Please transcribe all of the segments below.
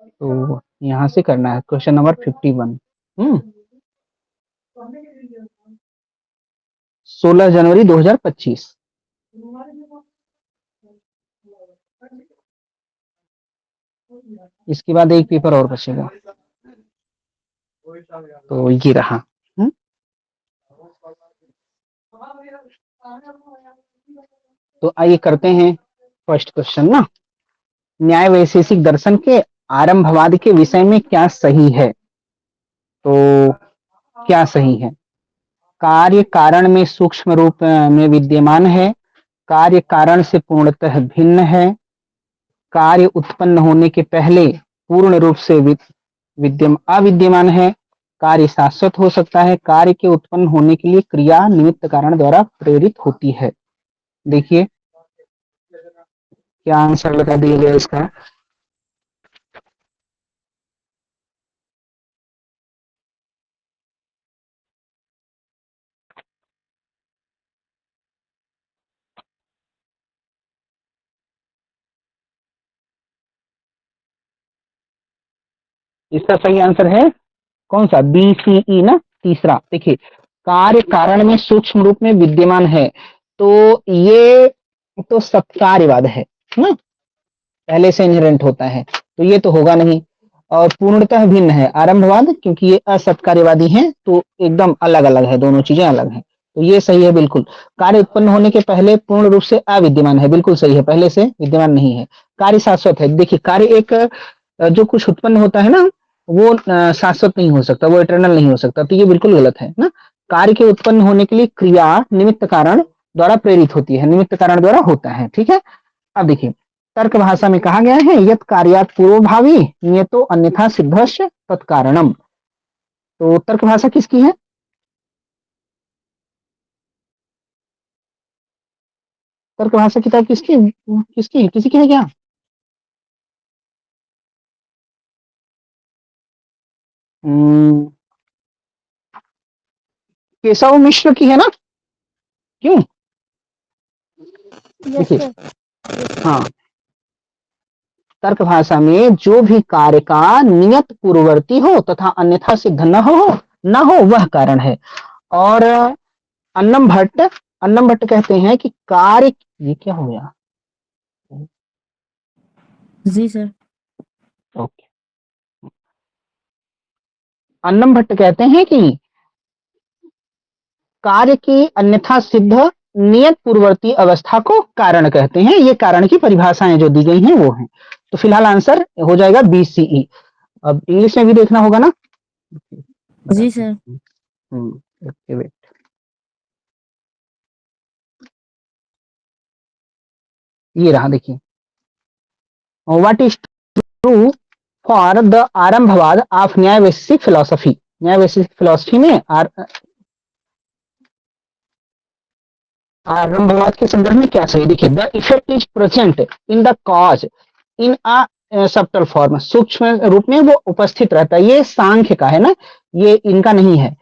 तो यहाँ से करना है क्वेश्चन नंबर 51। 16 जनवरी 2025। इसके बाद एक पेपर और बचेगा, तो ये रहा। हम्म? तो आइए करते हैं फर्स्ट क्वेश्चन ना। न्याय वैशेषिक दर्शन के आरंभवाद के विषय में क्या सही है? तो क्या सही है? कार्य कारण में सूक्ष्म रूप में विद्यमान है, कार्य कारण से पूर्णतः भिन्न है, कार्य उत्पन्न होने के पहले पूर्ण रूप से अविद्यमान है, कार्य शाश्वत हो सकता है, कार्य के उत्पन्न होने के लिए क्रिया निमित्त कारण द्वारा प्रेरित होती है। देखिए क्या आंसर बता दिया गया इसका। इसका सही आंसर है कौन सा? बी सी ई ना, तीसरा। देखिए कार्य कारण में सूक्ष्म रूप में विद्यमान है, तो ये तो सत्कार्यवाद है ना, पहले से इनहेरेंट होता है, तो ये तो होगा नहीं। और पूर्णतः भिन्न है आरंभवाद, क्योंकि ये असत्कार्यवादी हैं, तो एकदम अलग अलग है, दोनों चीजें अलग हैं, तो ये सही है बिल्कुल। कार्य उत्पन्न होने के पहले पूर्ण रूप से अविद्यमान है, बिल्कुल सही है, पहले से विद्यमान नहीं है। कार्य शाश्वत है। देखिए कार्य एक जो कुछ उत्पन्न होता है ना, वो शाश्वत नहीं हो सकता, वो इटर्नल नहीं हो सकता, तो ये बिल्कुल गलत है ना। कार्य के उत्पन्न होने के लिए क्रिया निमित्त कारण द्वारा प्रेरित होती है, निमित्त कारण द्वारा होता है, ठीक है। अब देखिए तर्क भाषा में कहा गया है यत कार्यात पूर्वभावी नियतो अन्यथा सिद्धस्य तत्कारणम। तो तर्क भाषा किसकी है? तर्क भाषा किताब किसकी? किसकी किसी की है क्या? हम्म, केशव मिश्र की है ना? क्यों? यस देखिए सर। हाँ, तर्क भाषा में जो भी कार्य का नियत पूर्ववर्ती हो तथा अन्यथा सिद्ध न हो वह कारण है। और अन्नम भट्ट कहते हैं कि कार्य, ये क्या हो गया? जी सर। ओके। अन्नम भट्ट कहते हैं कि कार्य की अन्यथा सिद्ध नियत पूर्ववर्ती अवस्था को कारण कहते हैं। ये कारण की परिभाषाएं जो दी गई हैं वो हैं। तो फिलहाल आंसर हो जाएगा बीसीई। अब इंग्लिश में भी देखना होगा ना, जी बताते सर। हैं। ओके वेट, ये रहा देखिए। What is true for the आरंभवाद ऑफ न्याय वैशेषिक फिलोसफी। न्याय वैशेषिक फिलोसफी में आरंभवाद के संदर्भ में क्या सही? देखिए the effect is present in the cause in a subtle form. सूक्ष्म रूप में वो उपस्थित रहता है। ये सांख्य का है ना, ये इनका नहीं है,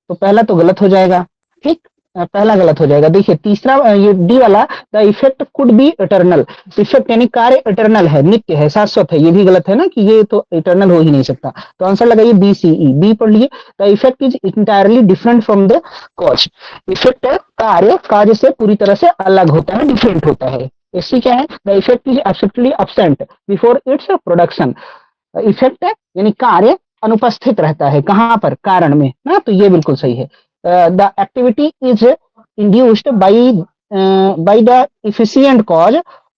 तो पहला तो गलत हो जाएगा। ठीक, पहला गलत हो जाएगा। देखिए तीसरा ये डी वाला, the effect could be eternal. Effect यानी कार्य इटर्नल है, नित्य है, शाश्वत है, ये भी गलत है ना, कि ये तो इटर्नल हो ही नहीं सकता। तो आंसर लगाइए बी सी ई। बी पढ़ लिए, the effect is entirely different from the cause. Effect कार्य से पूरी तरह से अलग होता है, डिफरेंट होता है। इससे क्या है? The effect is absolutely absent before its production. Effect यानी कार्य अनुपस्थित रहता है कहाँ पर? कारण में ना, तो ये बिल्कुल सही है। The activity is induced by the efficient cause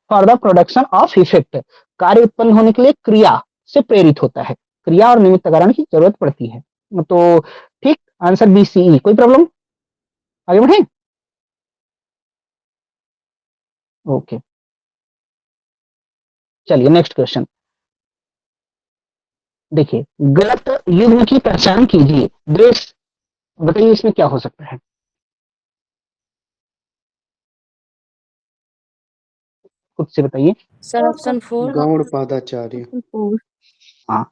for the production of effect. कार्य उत्पन्न होने के लिए क्रिया से प्रेरित होता है, क्रिया और निमित्त कारण की जरूरत पड़ती है। तो ठीक, आंसर बी सी ई। कोई प्रॉब्लम? आगे बढ़े। ओके, चलिए नेक्स्ट क्वेश्चन। देखिए गलत युग्म की पहचान कीजिए। देश, बताइए इसमें क्या हो सकता है? खुद से बताइए। Sir option 4। Gaudapadacharya. Option 4। हाँ,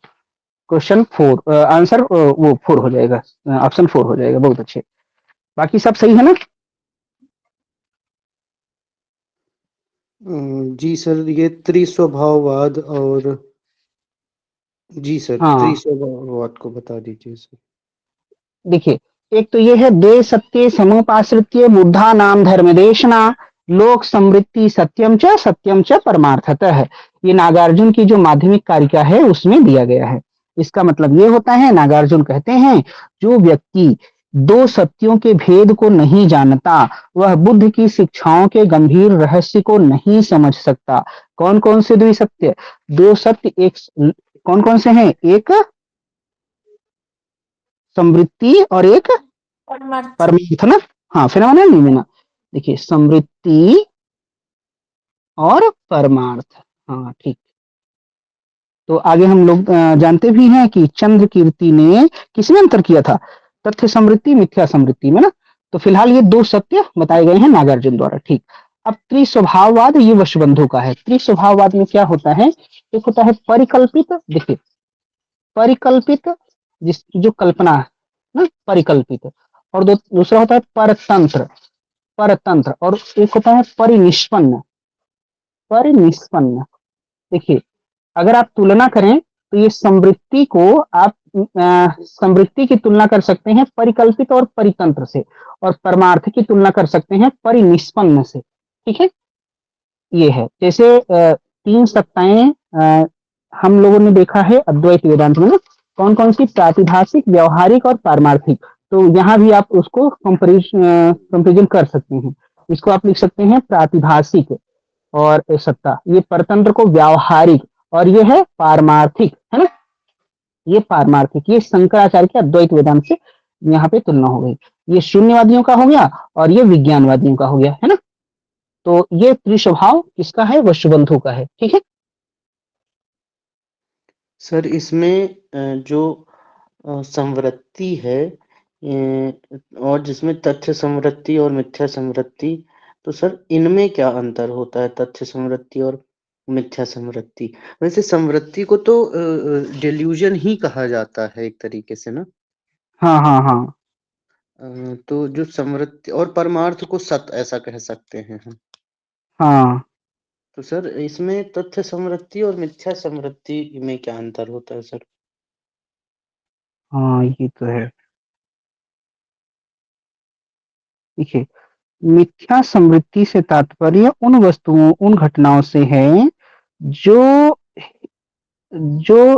क्वेश्चन 4, आंसर वो 4 हो जाएगा, ऑप्शन 4 हो जाएगा। बहुत अच्छे, बाकी सब सही है ना? जी सर, ये त्रिस्वभाववाद और जी सर, हाँ 300 वाट को बता दीजिए सर। देखिए, एक तो ये है दे सत्य समुपाश्रित्य बुद्धा नाम धर्म देशना लोक समृद्धि सत्यम च परमार्थतः। ये नागार्जुन की जो माध्यमिक कारिका है उसमें दिया गया है। इसका मतलब ये होता है, नागार्जुन कहते हैं जो व्यक्ति दो सत्यों के भेद को नहीं जानता वह बुद्ध की शिक्षाओं के गंभीर रहस्य को नहीं समझ सकता। कौन कौन से दो सत्य? दो सत्य, एक कौन कौन से हैं? एक समृद्धि और एक परमार्थ। परमार्थ ना। हाँ फिनोमेना निमिना। देखिए समृद्धि और परमार्थ। हाँ ठीक। तो आगे हम लोग जानते भी हैं कि चंद्र कीर्ति ने किसमें अंतर किया था? तथ्य समृद्धि मिथ्या समृद्धि में ना। तो फिलहाल ये दो सत्य बताए गए हैं नागार्जुन द्वारा। ठीक। अब त्रिस्वभाववाद ये वशुबंधु का है। त्रिस्वभाववाद में क्या होता है? एक होता है परिकल्पित। देखिए परिकल्पित जिस जो कल्पना है ना, परिकल्पित। और दूसरा होता है परतंत्र। परतंत्र और एक होता है परिनिष्पन्न। परिनिष्पन्न। देखिए अगर आप तुलना करें तो ये समृद्धि को आप समृद्धि की तुलना कर सकते हैं परिकल्पित और परितंत्र से, और परमार्थ की तुलना कर सकते हैं परिनिष्पन्न से। ठीक है। ये है जैसे तीन सत्ताएं हम लोगों ने देखा है अद्वैत वेदांत में ना, कौन कौन सी? प्रातिभाषिक, व्यवहारिक और पारमार्थिक। तो यहाँ भी आप उसको कंपेरिजन कर सकते हैं। इसको आप लिख सकते हैं प्रातिभाषिक और सत्ता, ये परतंत्र को व्यावहारिक, और ये है पारमार्थिक, है ना। ये पारमार्थिक, ये शंकराचार्य के अद्वैत वेदांत से यहाँ पे तुलना हो गई। ये शून्यवादियों का हो गया और ये विज्ञानवादियों का हो गया, है ना। तो ये त्रिस्वभाव किसका है? वसुबंधु का है। ठीक है। सर इसमें जो संवृत्ति है और जिसमें तथ्य संवृत्ति और मिथ्या संवृत्ति, तो सर इनमें क्या अंतर होता है? तथ्य संवृत्ति और मिथ्या संवृत्ति। वैसे संवृत्ति को तो डेल्यूजन ही कहा जाता है एक तरीके से ना। हाँ हाँ हाँ तो जो संवृत्ति और परमार्थ को सत ऐसा कह सकते हैं हम। हाँ तो सर इसमें तथ्य संवृत्ति और मिथ्या संवृत्ति में क्या अंतर होता है सर? हाँ ये तो है। देखिए मिथ्या समृद्धि से तात्पर्य उन वस्तुओं, उन घटनाओं से है जो जो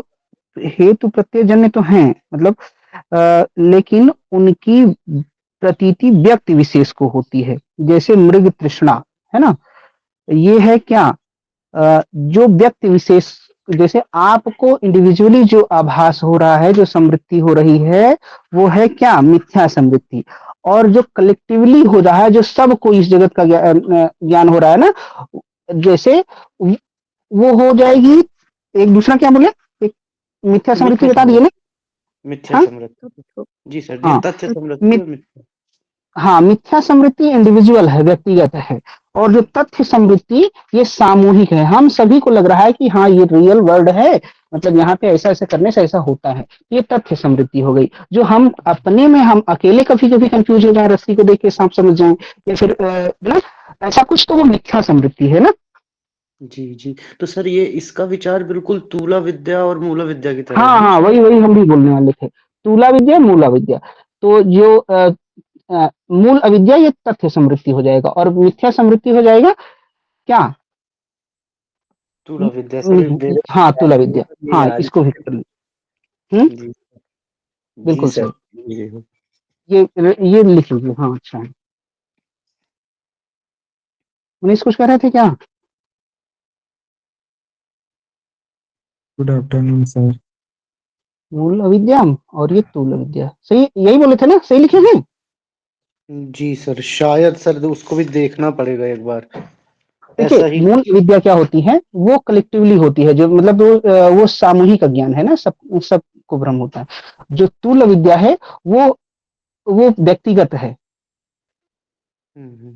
हेतु प्रत्यय जन्य तो हैं, मतलब लेकिन उनकी प्रतीति व्यक्ति विशेष को होती है। जैसे मृग तृष्णा, है ना। ये है क्या? जो व्यक्ति विशेष, जैसे आपको इंडिविजुअली जो आभास हो रहा है, जो समृद्धि हो रही है, वो है क्या? मिथ्या समृद्धि। और जो कलेक्टिवली हो रहा है, जो सबको इस जगत का ज्ञान हो रहा है ना, जैसे वो हो जाएगी। एक दूसरा क्या बोले? एक मिथ्या समृद्धि मिथ्या बता दिए ना। समृत्ति। मिथ्या हाँ समृत्ति। जी सर, जी हाँ तथ्य समृत्ति मि- और मिथ्या। हाँ मिथ्या समृद्धि इंडिविजुअल है, व्यक्तिगत है। और जो तथ्य समृद्धि ये सामूहिक है, हम सभी को लग रहा है कि हाँ ये रियल वर्ल्ड है, मतलब यहाँ पे ऐसा ऐसा करने से ऐसा होता है। ये तथ्य समृद्धि हो गई। जो हम अपने में, हम अकेले कभी कभी कंफ्यूज हो जाए, रस्सी को देख के सांप समझ जाए, या फिर ना ऐसा कुछ, तो वो मिथ्या समृद्धि है ना। जी जी। तो सर ये इसका विचार बिल्कुल तूला विद्या और मूला विद्या की तरह हाँ है ना हाँ सर? वही वही हम भी बोलने वाले थे। तूला विद्या, मूला विद्या। तो जो मूल अविद्या ये तथ्य समृद्धि हो जाएगा, और मिथ्या समृद्धि हो जाएगा क्या? तूला विद्या सर, मेरे हाँ तुला में विद्या। तो यही हाँ आ इसको रही भी है। कर ली। हम्म, जी जी बिल्कुल सर। सही। जी हो। ये लिख लीजिए। हाँ अच्छा है। मनीष कुछ कह रहे थे क्या? Good afternoon sir. मूल अविद्या और ये तूल विद्या, सही यही बोले थे ना? सही लिखे हैं। जी सर, शायद सर उसको भी देखना पड़ेगा एक बार। देखिए ऐसा ही। मूल विद्या क्या होती है? वो कलेक्टिवली होती है, जो मतलब वो सामूहिक ज्ञान है ना, सब सबको भ्रम होता है। जो तूल विद्या है वो व्यक्तिगत है। हम्म।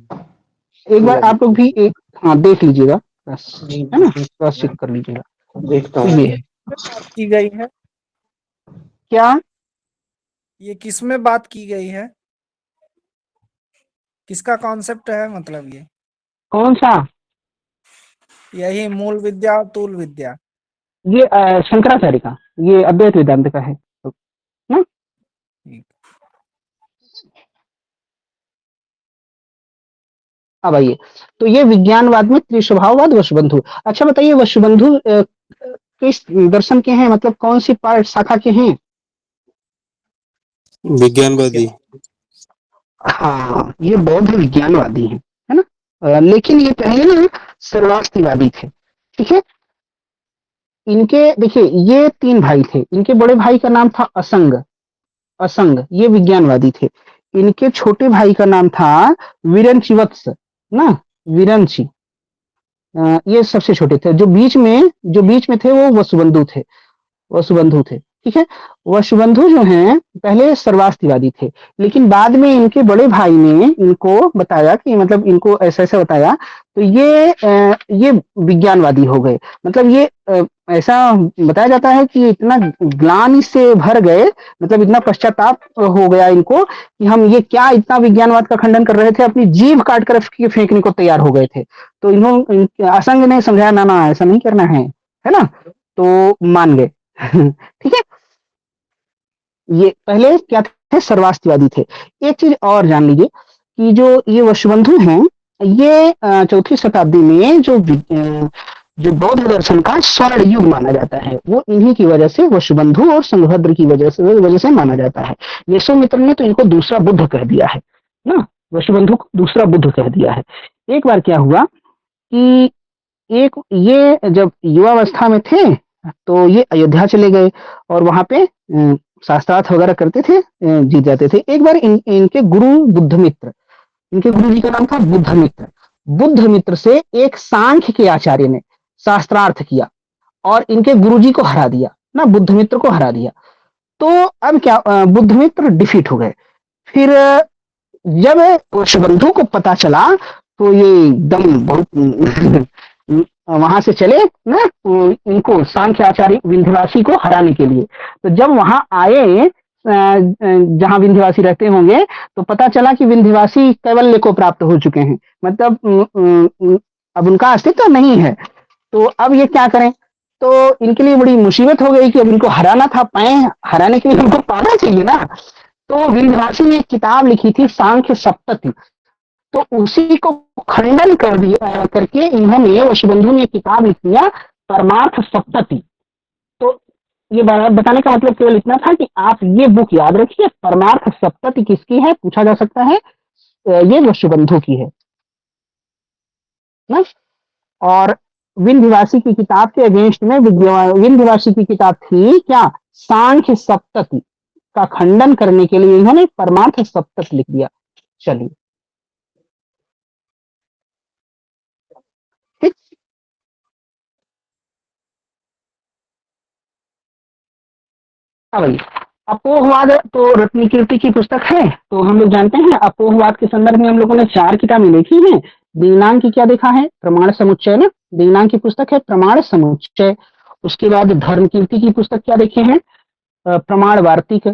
एक बार तूला आप लोग भी विद्या। एक, हाँ देख लीजिएगा बस, जी है ना, जी, क्रॉस चेक कर लीजिएगा। देखता तो हूँ। ये है बात की गई है, क्या? ये किसमें बात की गई है, किसका कॉन्सेप्ट है, मतलब ये कौन सा? यही मूल विद्या और तूल विद्या। ये शंकराचार्य का, ये अद्वैत वेदांत का है ना। ठीक। अब आइए, तो ये विज्ञानवाद में त्रिस्वभाववाद वसुबंधु। अच्छा बताइए, वसुबंधु किस दर्शन के हैं, मतलब कौन सी पार्ट शाखा के हैं? विज्ञानवादी। हाँ, ये बौद्ध विज्ञानवादी हैं, है ना। लेकिन ये पहले ना सर्वास्तिवादी थे, ठीक है। इनके देखिए, ये तीन भाई थे, इनके बड़े भाई का नाम था असंग। असंग ये विज्ञानवादी थे। इनके छोटे भाई का नाम था विरंचिवत्स ना, विरंची। ये सबसे छोटे थे। जो बीच में थे वो वसुबंधु थे। वसुबंधु थे, ठीक है। वसुबंधु जो हैं पहले सर्वास्तिवादी थे, लेकिन बाद में इनके बड़े भाई ने इनको बताया कि, मतलब इनको ऐसा ऐसा बताया, तो ये विज्ञानवादी हो गए। मतलब ये ऐसा बताया जाता है कि इतना ग्लानि से भर गए, मतलब इतना पश्चाताप हो गया इनको कि हम ये क्या इतना विज्ञानवाद का खंडन कर रहे थे, अपनी जीभ काट कर फेंकने को तैयार हो गए थे। तो असंग ने समझाया, ना ना ऐसा नहीं करना है ना, तो मान गए। ठीक है। ये पहले क्या थे, सर्वास्तिवादी थे। एक चीज और जान लीजिए कि जो ये वसुबंधु हैं, ये चौथी शताब्दी में जो बौद्ध दर्शन का स्वर्ण युग माना जाता है, वो इन्हीं की वजह से, वसुबंधु और संघभद्र की वजह से माना जाता है। यशोमित्र ने तो इनको दूसरा बुद्ध कह दिया है ना, वसुबंधु को दूसरा बुद्ध कह दिया है। एक बार क्या हुआ कि एक ये जब युवावस्था में थे, तो ये अयोध्या चले गए और वहां पे शास्त्रार्थ वगैरह करते थे, जीत जाते थे। एक बार इनके गुरु बुद्धमित्र, इनके गुरु जी का नाम था बुद्धमित्र। बुद्धमित्र से एक सांख्य के आचार्य ने शास्त्रार्थ किया और इनके गुरु जी को हरा दिया ना, बुद्धमित्र को हरा दिया। तो अब क्या, बुद्धमित्र डिफीट हो गए। फिर जब वसुबंधु को पता चला, तो ये एकदम बहुत वहां से चले ना, इनको सांख्य आचार्य विंध्यवासी को हराने के लिए। तो जब वहां आए, जहां विंध्यवासी रहते होंगे, तो पता चला कि विंध्यवासी कैवल्य को प्राप्त हो चुके हैं, मतलब अब उनका अस्तित्व नहीं है। तो अब ये क्या करें, तो इनके लिए बड़ी मुसीबत हो गई कि अब इनको हराना था, पाए हराने के लिए उनको पाना चाहिए ना। तो विंध्यवासी ने एक किताब लिखी थी, सांख्य सप्तति। तो उसी को खंडन कर दिया करके इन्होंने, वसुबंधु ने एक किताब लिख दिया, परमार्थ सप्तति। तो ये बताने का मतलब केवल इतना था कि आप ये बुक याद रखिए, परमार्थ सप्तति किसकी है, पूछा जा सकता है, ये वसुबंधु की है ना। और विंध्यवासी की किताब के अगेंस्ट में विंध्यवासी की किताब थी क्या, सांख्य सप्तति का खंडन करने के लिए इन्होंने परमार्थ सप्तति लिख दिया। चलिए, ठीक। अब आइए, अपोहवाद तो रत्नकीर्ति की पुस्तक है, तो हम लोग जानते हैं अपोहवाद के संदर्भ में हम लोगों ने 4 किताबें लिखी हैं। दीनांक की क्या देखा है, प्रमाण समुच्चय ना, दीनांक की पुस्तक है प्रमाण समुच्चय। उसके बाद धर्मकीर्ति की पुस्तक क्या देखे हैं, प्रमाण वार्तिक।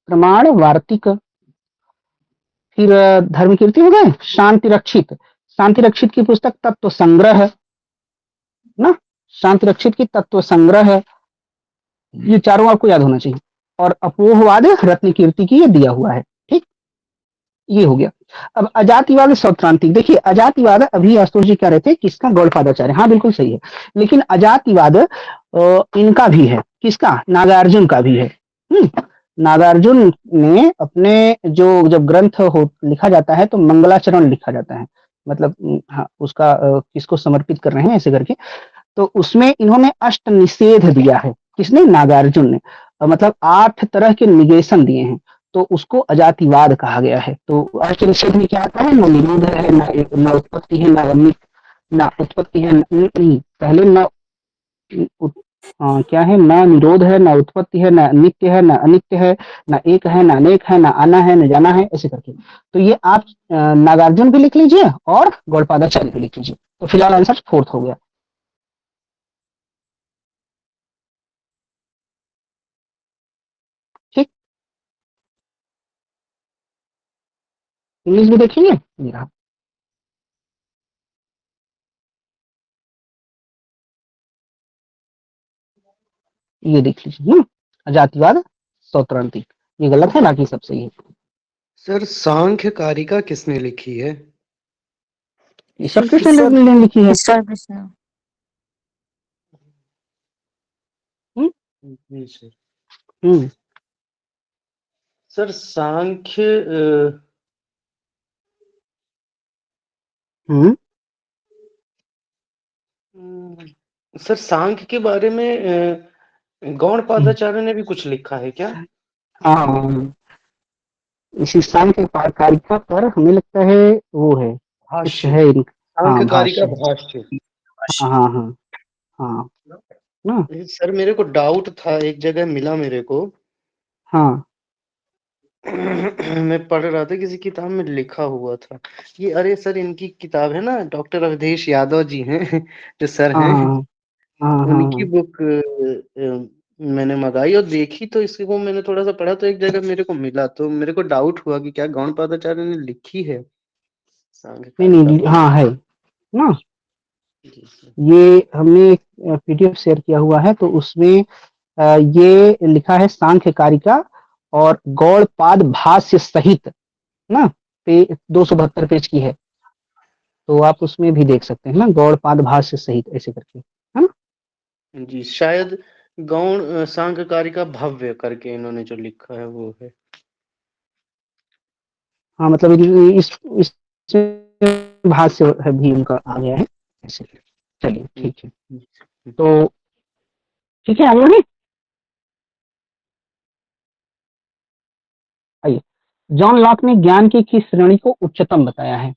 प्रमाण वार्तिक। फिर धर्मकीर्ति हो गए, शांति रक्षित। शांति रक्षित की पुस्तक तत्व संग्रह ना, शांति रक्षित की तत्व संग्रह। ये चारों आपको याद होना चाहिए। और अपोहवाद रत्न कीर्ति की ये दिया हुआ है, ठीक। ये हो गया। अब अजातिवाद सौत्रांतिक, देखिए अजातिवाद, अभी आशुतोष जी कह रहे थे किसका, गौड़पादाचार्य, हाँ बिल्कुल सही है। लेकिन अजातिवाद इनका भी है, किसका, नागार्जुन का भी है। नागार्जुन ने अपने जो, जब ग्रंथ हो लिखा जाता है तो मंगलाचरण लिखा जाता है, मतलब हाँ उसका किसको समर्पित कर रहे हैं ऐसे करके। तो उसमें इन्होंने अष्ट निषेध दिया है, किसने, नागार्जुन ने। मतलब 8 तरह के निगेशन दिए हैं, तो उसको अजातिवाद कहा गया है। तो अष्ट निषेध में क्या आता है, न निरोध है, न उत्पत्ति है, न उत्पत्ति है, पहले न क्या है, न निरोध है, न उत्पत्ति है, न नित्य है, न अनित्य है, न एक है, न अनेक है, न आना है, न जाना है, ऐसे करके। तो ये आप नागार्जुन भी लिख लीजिए और गौड़पादाचार्य भी लिख लीजिए। तो फिलहाल आंसर 4th हो गया, ठीक। इंग्लिश भी देखेंगे, ये रहा। ये देख लीजिए ना, जातिवाद सौत्रांतिक, ये गलत है, बाकी सब सही है। सर सांख्य कारिका किसने लिखी है? ईश्वर कृष्ण ने लिखी है। ईश्वर कृष्ण। जी सर। हम्म सर सांख्य हम्म सर सांख्य के बारे में गौड़पादाचार्य ने भी कुछ लिखा है क्या? हाँ, इसी सांख्य कारिका पर हमें लगता है वो है, कुछ भाष्य, है हाँ सांख्य कारिका भाष्य है। भाष्य। हाँ हाँ हाँ हाँ ना। सर मेरे को डाउट था, एक जगह मिला मेरे को। हाँ मैं पढ़ रहा था, किसी किताब में लिखा हुआ था ये। अरे सर इनकी किताब है ना, डॉक्टर अवधेश यादव जी हैं जो सर हाँ हैं, हाँ हाँ हाँ उनकी बुक मैंने मंगाई और देखी, तो इसको मैंने थोड़ा सा पढ़ा, तो एक जगह मेरे को मिला, तो मेरे को डाउट हुआ कि क्या गौड़पादाचार्य ने लिखी है सांख्य नहीं कारिका नहीं, भाष्य? हाँ है ना। जी सर। ये हमने एक पीडीएफ शेयर किया हुआ है, तो उसमें ये लिखा है सांख्य कारिका और गौड़पाद भाष्य सहित ना, 272 पेज की है, तो आप उसमें भी देख सकते हैं ना, गौड़पाद भाष्य सहित ऐसे करके, है ना। जी शायद गौण सांख्य कारिका भव्य करके इन्होंने जो लिखा है वो है। हाँ मतलब इस भाष्य भी उनका आ गया है ऐसे। चलिए ठीक है, तो ठीक है, आगे बढ़े। आइए, जॉन लॉक ने ज्ञान की किस श्रेणी को उच्चतम बताया है?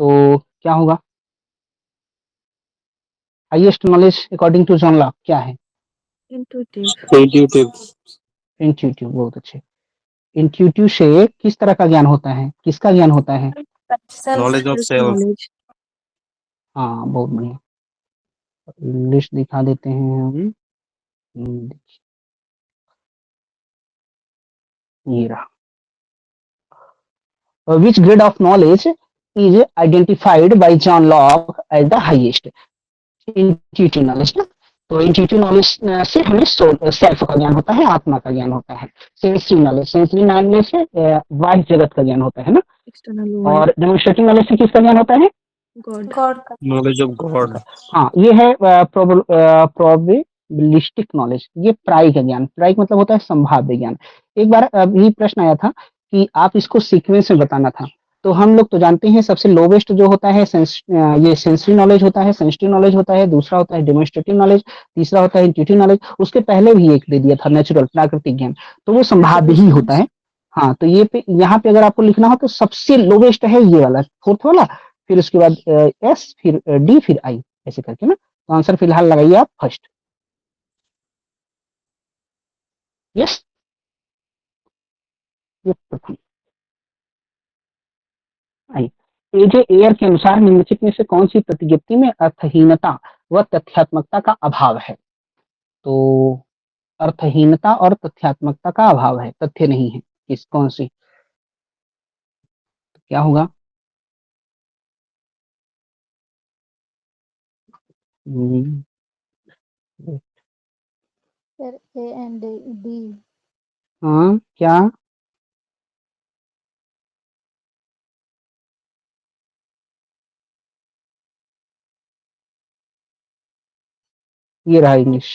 तो क्या होगा? Highest knowledge according to John Locke क्या है? इंट्यूटिव। Intuitive. इंट्यूटिव, बहुत अच्छे। इंट्यूटिव से किस तरह का ज्ञान होता है, किसका ज्ञान होता है? Knowledge of self. नॉलेज। हाँ बहुत बढ़िया, लिस्ट दिखा देते हैं हम। ये रहा, which grade of knowledge is identified by John Locke as the highest? Intuitive knowledge ना, तो इंट्यूटिव नॉलेज से हमें सेल्फ का ज्ञान होता है, आत्मा का ज्ञान होता है। सेंसरी नॉलेज से बाह्य जगत का ज्ञान होता है ना, एक्सटर्नल और डेमोन्स्ट्रेटिव नॉलेज से किसका ज्ञान होता है? गॉड। गॉड का। Knowledge of God. हाँ, ये है प्रोबेबिलिस्टिक नॉलेज, ये प्रायिक ज्ञान, प्रायिक मतलब होता है संभाव्य ज्ञान। एक बार अभी प्रश्न आया था कि आप इसको सीक्वेंस में बताना था, तो हम लोग तो जानते हैं सबसे लोवेस्ट जो होता है ये सेंसरी नॉलेज होता है, सेंसिटिव नॉलेज होता है, दूसरा होता है डेमोन्स्ट्रेटिव नॉलेज, तीसरा होता है इंट्यूटिव नॉलेज, उसके पहले भी एक दे दिया था नेचुरल प्राकृतिक ज्ञान, तो वो संभाव्य ही होता है। हाँ, तो ये पे यहाँ पे अगर आपको लिखना हो तो सबसे लोवेस्ट है ये वाला, फोर्थ वाला, फिर उसके बाद एस, फिर डी, फिर आई, ऐसे करके ना। तो आंसर फिलहाल लगाइए आप फर्स्ट। यस, ये प्रथम। आई, एजे एयर के अनुसार निम्नलिखित में से कौन सी प्रतिज्ञप्ति में अर्थहीनता व तथ्यात्मकता का अभाव है? तो अर्थहीनता और तथ्यात्मकता का अभाव है, तथ्य नहीं है, किस कौन सी, क्या होगा? हम्म, Sir, A and D. हाँ क्या? ये रहा इंग्लिश।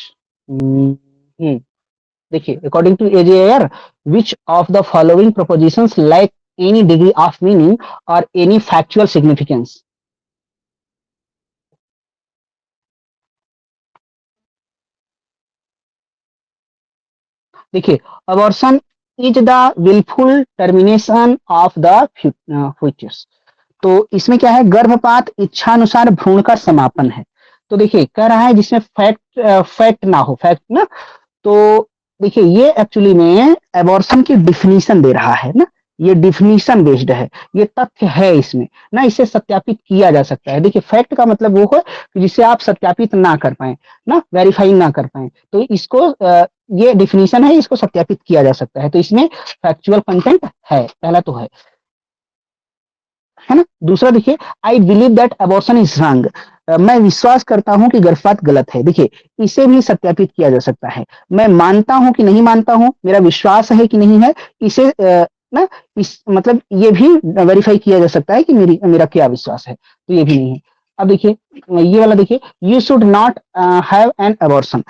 देखिए, according to A J Ayer, which of the following propositions lack any degree of meaning और एनी फैक्चुअल सिग्निफिकेंस? देखिए, abortion is the wilful termination of the foetus, तो इसमें क्या है, गर्भपात इच्छानुसार भ्रूण का समापन है। तो देखिए कह रहा है जिसमें फैक्ट ना हो, फैक्ट ना, तो देखिए ये एक्चुअली में एबॉर्शन की डिफिनीशन दे रहा है ना, ये डिफिनीशन बेस्ड है, ये तथ्य है इसमें ना, इसे सत्यापित किया जा सकता है। देखिए फैक्ट का मतलब वो है कि जिसे आप सत्यापित ना कर पाए ना, वेरीफाई ना कर पाए, तो इसको ये डिफिनीशन है, इसको सत्यापित किया जा सकता है, तो इसमें फैक्चुअल कंटेंट है, पहला तो है। है ना। दूसरा देखिए, I believe that abortion is wrong, मैं विश्वास करता हूं कि गर्भपात गलत है। देखिए, इसे भी सत्यापित किया जा सकता है। मैं मानता हूं कि नहीं मानता हूं, मेरा विश्वास है कि नहीं है, इसे ना इस मतलब ये भी वेरीफाई किया जा सकता है कि मेरा क्या विश्वास है, तो ये भी नहीं है। अब देखिए, ये वाला देखिए, you should not have an abortion,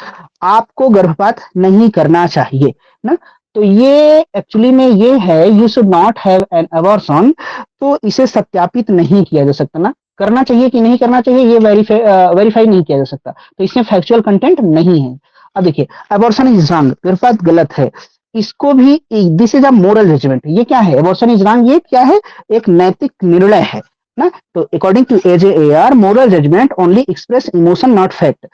आपको गर्भपात नहीं करना चाहिए ना। तो ये एक्चुअली में ये है, you should not have an abortion, तो इसे सत्यापित नहीं किया जा सकता ना। करना चाहिए कि नहीं करना चाहिए, ये वेरीफाई नहीं किया जा सकता, तो इसमें फैक्चुअल कंटेंट नहीं है। अब देखिए, अबॉर्शन इज रॉन्ग, गर्भपात गलत है, इसको भी this is a moral judgement. ये क्या है, अबॉर्शन इज रॉन्ग, ये क्या है, एक नैतिक निर्णय है ना। तो according to AJAR, moral judgement only express emotion not fact.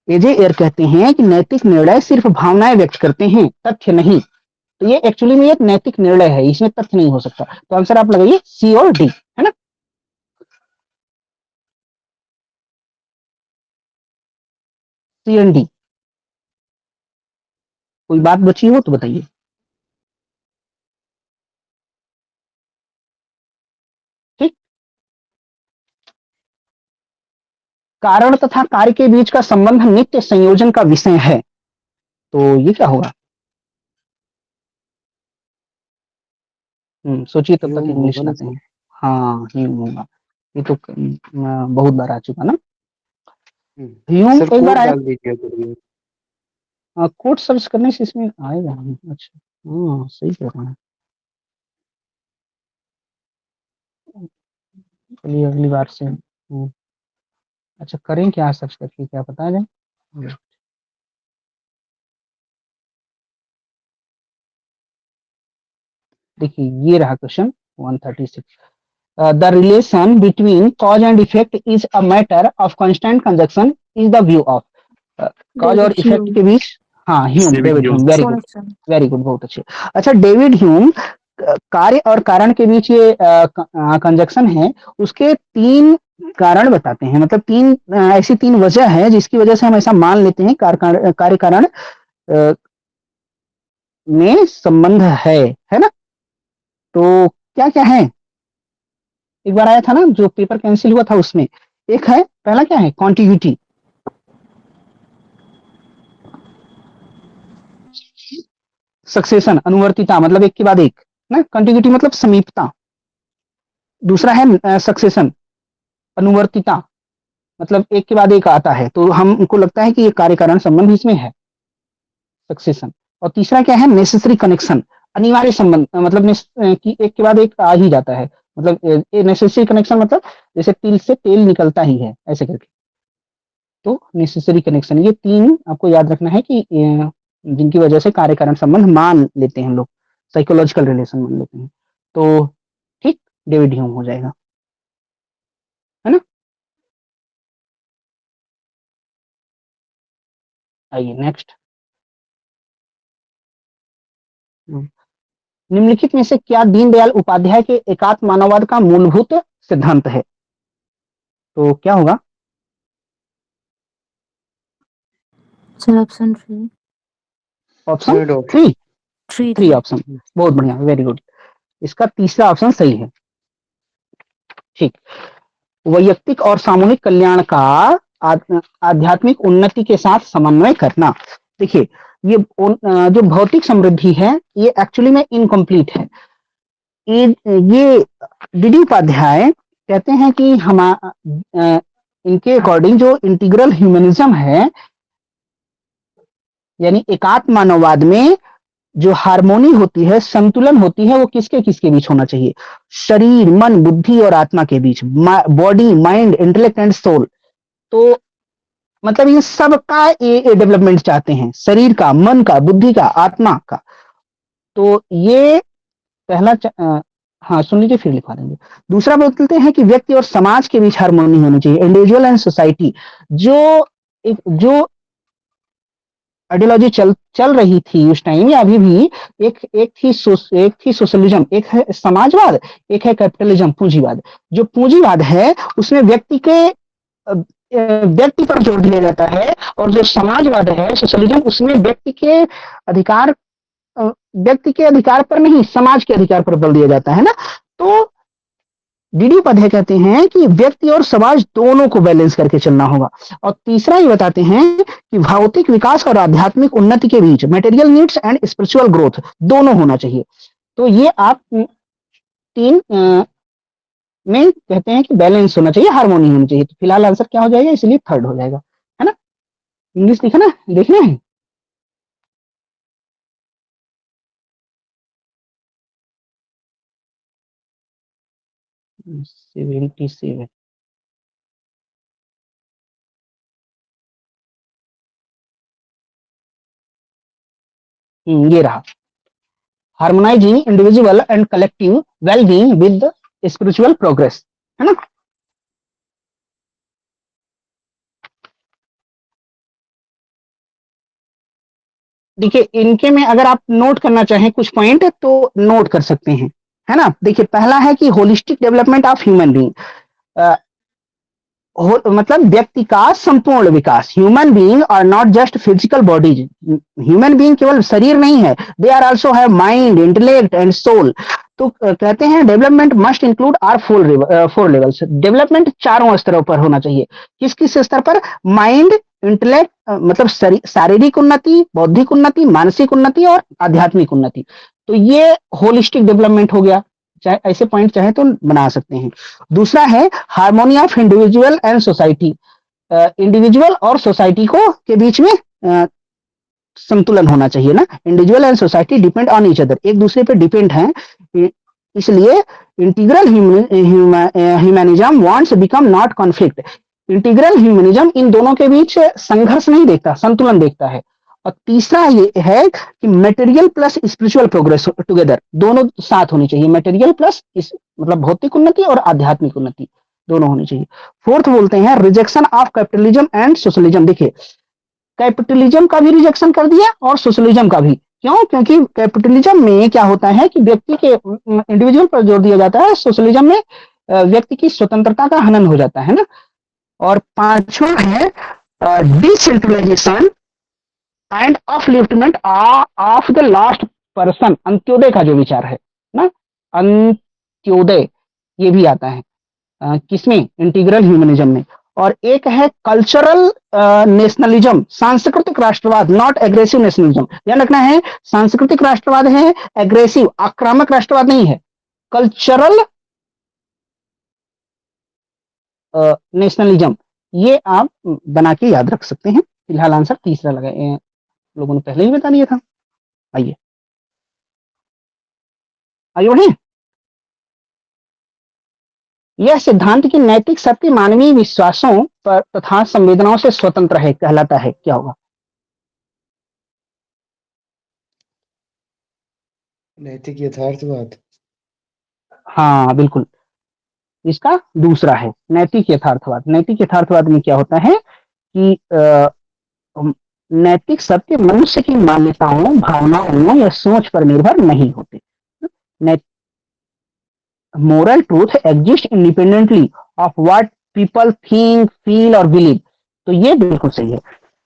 AJAR कहते हैं कि नैतिक निर्णय सिर्फ भावनाएं व्यक्त करते हैं, तथ्य नहीं। तो ये एक्चुअली में एक नैतिक निर्णय है, इसमें तथ्य नहीं हो सकता। तो आंसर आप लगाइए सी और डी, है ना। सी एंड डी। कोई बात बची हो तो बताइए। ठीक, कारण तथा कार्य के बीच का संबंध नित्य संयोजन का विषय है, तो ये क्या होगा। सोचिए, तब तक ह्यूम इंग्लिश होगा ना लाते सर। हैं। हाँ, ह्यूम होगा। ये तो बहुत बार आ चुका ना। ह्यूम सर एक बार कोड आया। डाल दीजिए करिए। कोड सर्च करने से इसमें आएगा। अच्छा, हाँ सही कह रहे हैं। चलिए अगली बार से अच्छा करें क्या, सर्च करके क्या पता जाए। देखिए, ये रहा question 136। The relation between cause and effect is a matter of constant conjunction is the view of. Cause और डेविड इफेक्ट ह्यूम। के बीच, हाँ Hume, David David Hume. Hume, very good, सोनसन। वेरी गुड, बहुत अच्छे। अच्छा, डेविड ह्यूम, कार्य और कारण के बीच ये कंजक्शन है, उसके तीन कारण बताते हैं। मतलब तीन ऐसी तीन वजह है जिसकी वजह से हम ऐसा मान लेते हैं कार्य कारण में संबंध है ना। तो क्या क्या है, एक बार आया था ना जो पेपर कैंसिल हुआ था उसमें, एक है, पहला क्या है, कॉन्टिग्यूटी, सक्सेशन अनुवर्तिता, मतलब एक के बाद एक ना, कॉन्टिग्यूटी मतलब समीपता। दूसरा है सक्सेशन, अनुवर्तिता, मतलब एक के बाद एक आता है, तो हमको लगता है कि ये कार्य कारण संबंध इसमें है, सक्सेशन। और तीसरा क्या है, नेसेसरी कनेक्शन, अनिवार्य संबंध, मतलब कि एक के बाद एक आ ही जाता है। मतलब नेसेसरी कनेक्शन मतलब जैसे तिल से तेल निकलता ही है, ऐसे करके। तो नेसेसरी कनेक्शन, ये तीन आपको याद रखना है कि जिनकी वजह से कार्य कारण संबंध मान लेते हैं हम लोग, साइकोलॉजिकल रिलेशन मान लेते हैं। तो ठीक, डेविड ह्यूम हो जाएगा, है ना। आइए नेक्स्ट। निम्नलिखित में से क्या दीनदयाल उपाध्याय के एकात्म मानववाद का मूलभूत सिद्धांत है, तो क्या होगा। Sir option 3। Option third option. Three, 3 three option, बहुत बढ़िया, वेरी गुड। इसका तीसरा ऑप्शन सही है। ठीक, वैयक्तिक और सामूहिक कल्याण का आध्यात्मिक उन्नति के साथ समन्वय करना। देखिए, ये जो भौतिक समृद्धि है ये एक्चुअली में इनकम्प्लीट है। ये डीडी उपाध्याय कहते हैं कि इनके अकॉर्डिंग जो इंटीग्रल ह्यूमनिज्म है, यानी एकात्म मानववाद में जो हार्मोनी होती है, संतुलन होती है, वो किसके किसके बीच होना चाहिए, शरीर, मन, बुद्धि और आत्मा के बीच, body, mind, intellect and soul. तो मतलब ये सब का ये डेवलपमेंट चाहते हैं, शरीर का, मन का, बुद्धि का, आत्मा का। तो ये पहला हाँ सुन लीजिए फिर लिखवा देंगे। दूसरा बोलते हैं कि व्यक्ति और समाज के बीच हार्मोनी होनी चाहिए, इंडिविजुअल एंड सोसाइटी। जो आइडियोलॉजी चल रही थी उस टाइम या अभी भी, एक थी सोशलिज्म, एक है समाजवाद, एक है कैपिटलिज्म, पूंजीवाद। जो पूंजीवाद है उसमें व्यक्ति पर जोर दिया जाता है, और जो समाजवाद है, सोशलिज्म, उसमें अधिकार व्यक्ति के अधिकार पर नहीं, समाज के अधिकार पर बल दिया जाता है ना। तो डीडी उपाध्याय कहते हैं कि व्यक्ति और समाज दोनों को बैलेंस करके चलना होगा। और तीसरा ये बताते हैं कि भौतिक विकास और आध्यात्मिक उन्नति के बीच material needs and spiritual growth दोनों होना चाहिए। तो ये आप तीन में कहते हैं कि बैलेंस होना चाहिए, हार्मोनी होनी चाहिए। तो फिलहाल आंसर क्या हो जाएगा, इसलिए थर्ड हो जाएगा, है ना। इंग्लिश लिखा ना, देखना है। 77। ये रहा, harmonising individual and collective wellbeing with spiritual progress, है ना। देखिए इनके में अगर आप नोट करना चाहें कुछ पॉइंट तो नोट कर सकते हैं, है ना। देखिए पहला है कि holistic development of human being, मतलब व्यक्ति का संपूर्ण विकास। Human being are not just physical bodies, human being केवल शरीर नहीं है, they are also have mind, intellect and soul. तो कहते हैं development must include are four levels. Development चारों स्तरों पर होना चाहिए। किस किस स्तर पर, माइंड, इंटेलेक्ट मतलब शारीरिक उन्नति, बौद्धिक उन्नति, मानसिक उन्नति और आध्यात्मिक उन्नति। तो ये होलिस्टिक डेवलपमेंट हो गया। चाहे ऐसे पॉइंट चाहे तो बना सकते हैं। दूसरा है harmony of individual and society, individual और सोसाइटी को के बीच में संतुलन होना चाहिए ना। Individual and society depend on each other, एक दूसरे पे डिपेंड हैं, इसलिए integral humanism wants become not conflict. Integral humanism इन दोनों के बीच संघर्ष नहीं देखता, संतुलन देखता है। और तीसरा ये है कि material plus spiritual progress together, दोनों साथ होनी चाहिए। मटेरियल प्लस मतलब भौतिक उन्नति और आध्यात्मिक उन्नति दोनों होनी चाहिए। फोर्थ बोलते हैं rejection of capitalism and socialism. देखिए कैपिटलिज्म का भी रिजेक्शन कर दिया और सोशलिज्म का भी। क्यों? क्योंकि कैपिटलिज्म में क्या होता है कि व्यक्ति के इंडिविजुअल पर जोर दिया जाता है, सोशलिज्म में व्यक्ति की स्वतंत्रता का हनन हो जाता है ना। और पांचवा है decentralisation and upliftment of the last person. Antyodaya का जो विचार है ना, अंत्योदय ये भी आता है किसमें, इंटीग्रल ह्यूमनिज्म में। और एक है कल्चरल नेशनलिज्म, सांस्कृतिक राष्ट्रवाद, नॉट एग्रेसिव नेशनलिज्म। ध्यान रखना है, सांस्कृतिक राष्ट्रवाद है, एग्रेसिव आक्रामक राष्ट्रवाद नहीं है। कल्चरल नेशनलिज्म, ये आप बना के याद रख सकते हैं। फिलहाल आंसर तीसरा लगा, लोगों ने पहले ही बता दिया था। आइए आइए बढ़े। यह सिद्धांत की नैतिक सत्य मानवीय विश्वासों पर तथा संवेदनाओं से स्वतंत्र है कहलाता है, क्या होगा? नैतिक यथार्थवाद। हाँ बिल्कुल, इसका दूसरा है नैतिक यथार्थवाद। नैतिक यथार्थवाद में क्या होता है कि नैतिक सत्य मनुष्य की मान्यताओं, भावनाओं या सोच पर निर्भर नहीं होते। Moral truth exist independently of what people think, feel और बिलीव। तो ये बिल्कुल सही है।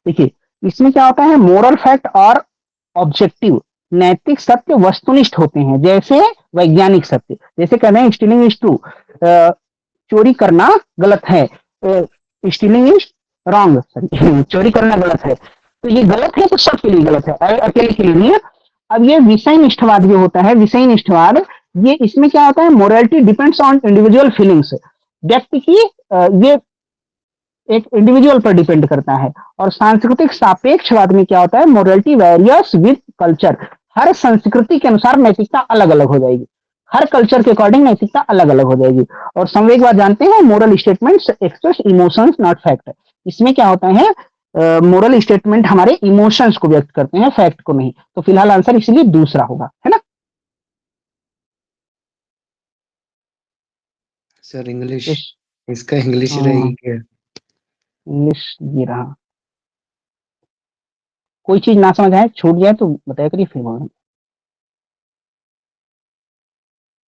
देखिए इसमें क्या होता है, मोरल फैक्ट और ऑब्जेक्टिव। नैतिक सत्य वस्तुनिष्ठ होते हैं, जैसे वैज्ञानिक सत्य। जैसे कहते हैं स्टीलिंग इज ट्रू, चोरी करना गलत है, स्टीलिंग इज रॉन्ग, सॉरी चोरी करना गलत है। तो ये गलत है तो सबके लिए गलत है, अकेले के लिए नहीं है। अब ये विषय निष्ठवाद जो होता है, विषय निष्ठवाद, ये इसमें क्या होता है, morality depends on individual feelings. व्यक्ति की ये एक इंडिविजुअल पर डिपेंड करता है। और सांस्कृतिक सापेक्षवाद में क्या होता है, मोरालिटी वेरियस विद कल्चर। हर संस्कृति के अनुसार नैतिकता अलग अलग हो जाएगी, हर कल्चर के अकॉर्डिंग नैतिकता अलग अलग हो जाएगी। और संवेगवाद जानते हैं, moral statements express emotions not fact. इसमें क्या होता है, मोरल स्टेटमेंट हमारे इमोशंस को व्यक्त करते हैं, फैक्ट को नहीं। तो फिलहाल आंसर इसलिए दूसरा होगा, है ना। सर इंग्लिश, इस इसका इंग्लिश रहेगी क्या? इंग्लिश ये रहा। कोई चीज ना समझ आए, छूट जाए तो बताया करिए, फिर बोलेंगे।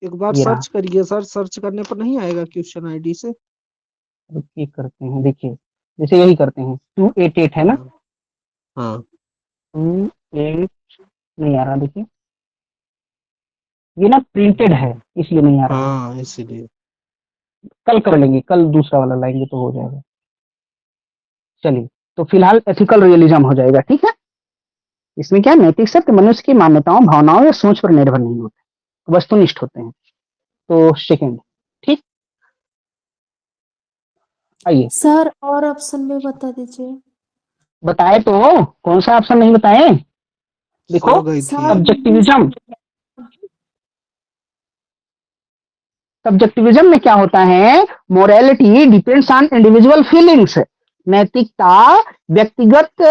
एक बार ये रहा, सर्च करिए सर, सर्च करने पर नहीं आएगा क्वेश्चन आईडी से? रुकिए करते हैं। देखिए जैसे यही करते हैं, 288 है ना, हाँ 28 नहीं आ रहा। देखिए ये ना प्रिंटेड है इसलिए नहीं आ रहा है। हाँ इसीलिए। कल कर लेंगे, कल दूसरा वाला लाएंगे तो हो जाएगा। चलिए, तो फिलहाल एथिकल रियलिज्म हो जाएगा, ठीक है। इसमें क्या है, नैतिक सत्य मनुष्य की मान्यताओं, भावनाओं या सोच पर निर्भर नहीं होते, वस्तुनिष्ठ होते हैं। तो सेकेंड, ठीक। आइए, सर और ऑप्शन भी बता दीजिए। बताए तो, कौन सा ऑप्शन नहीं बताए? देखो, सो गई थी। सर सब्जेक्टिविज्म, सब्जेक्टिविज्म में क्या होता है, morality depends on individual feelings, नैतिकता व्यक्तिगत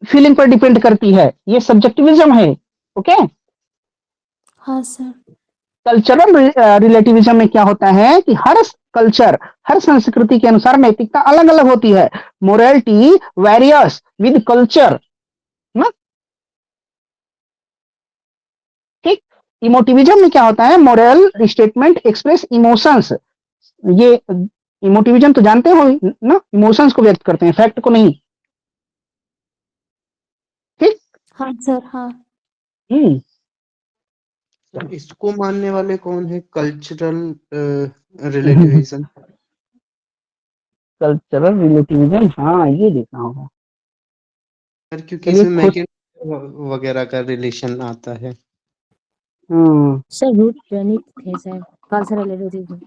फीलिंग पर डिपेंड करती है, ये सब्जेक्टिविज्म है। ओके। हाँ सर। कल्चरल रिलेटिविज्म में क्या होता है कि हर कल्चर, हर संस्कृति के अनुसार नैतिकता अलग अलग होती है, मोरालिटी वेरियस विद कल्चर ना, ठीक। इमोटिविज्म में क्या होता है, मोरल स्टेटमेंट एक्सप्रेस इमोशंस, ये इमोटिविज्म तो जानते हो ना, इमोशंस को व्यक्त करते हैं, फैक्ट को नहीं, ठीक। हाँ सर। हाँ। हम्म, सर इसको मानने वाले कौन है, कल्चरल रिलेटिविज्म? कल्चरल रिलेटिविज्म, हाँ ये देखना होगा। सर क्योंकि चलिए इसमें खुद, वगैरह का रिलेशन आता है। सर रूथ बेनिक थे सर, कल्चरल रिलेटिविज्म।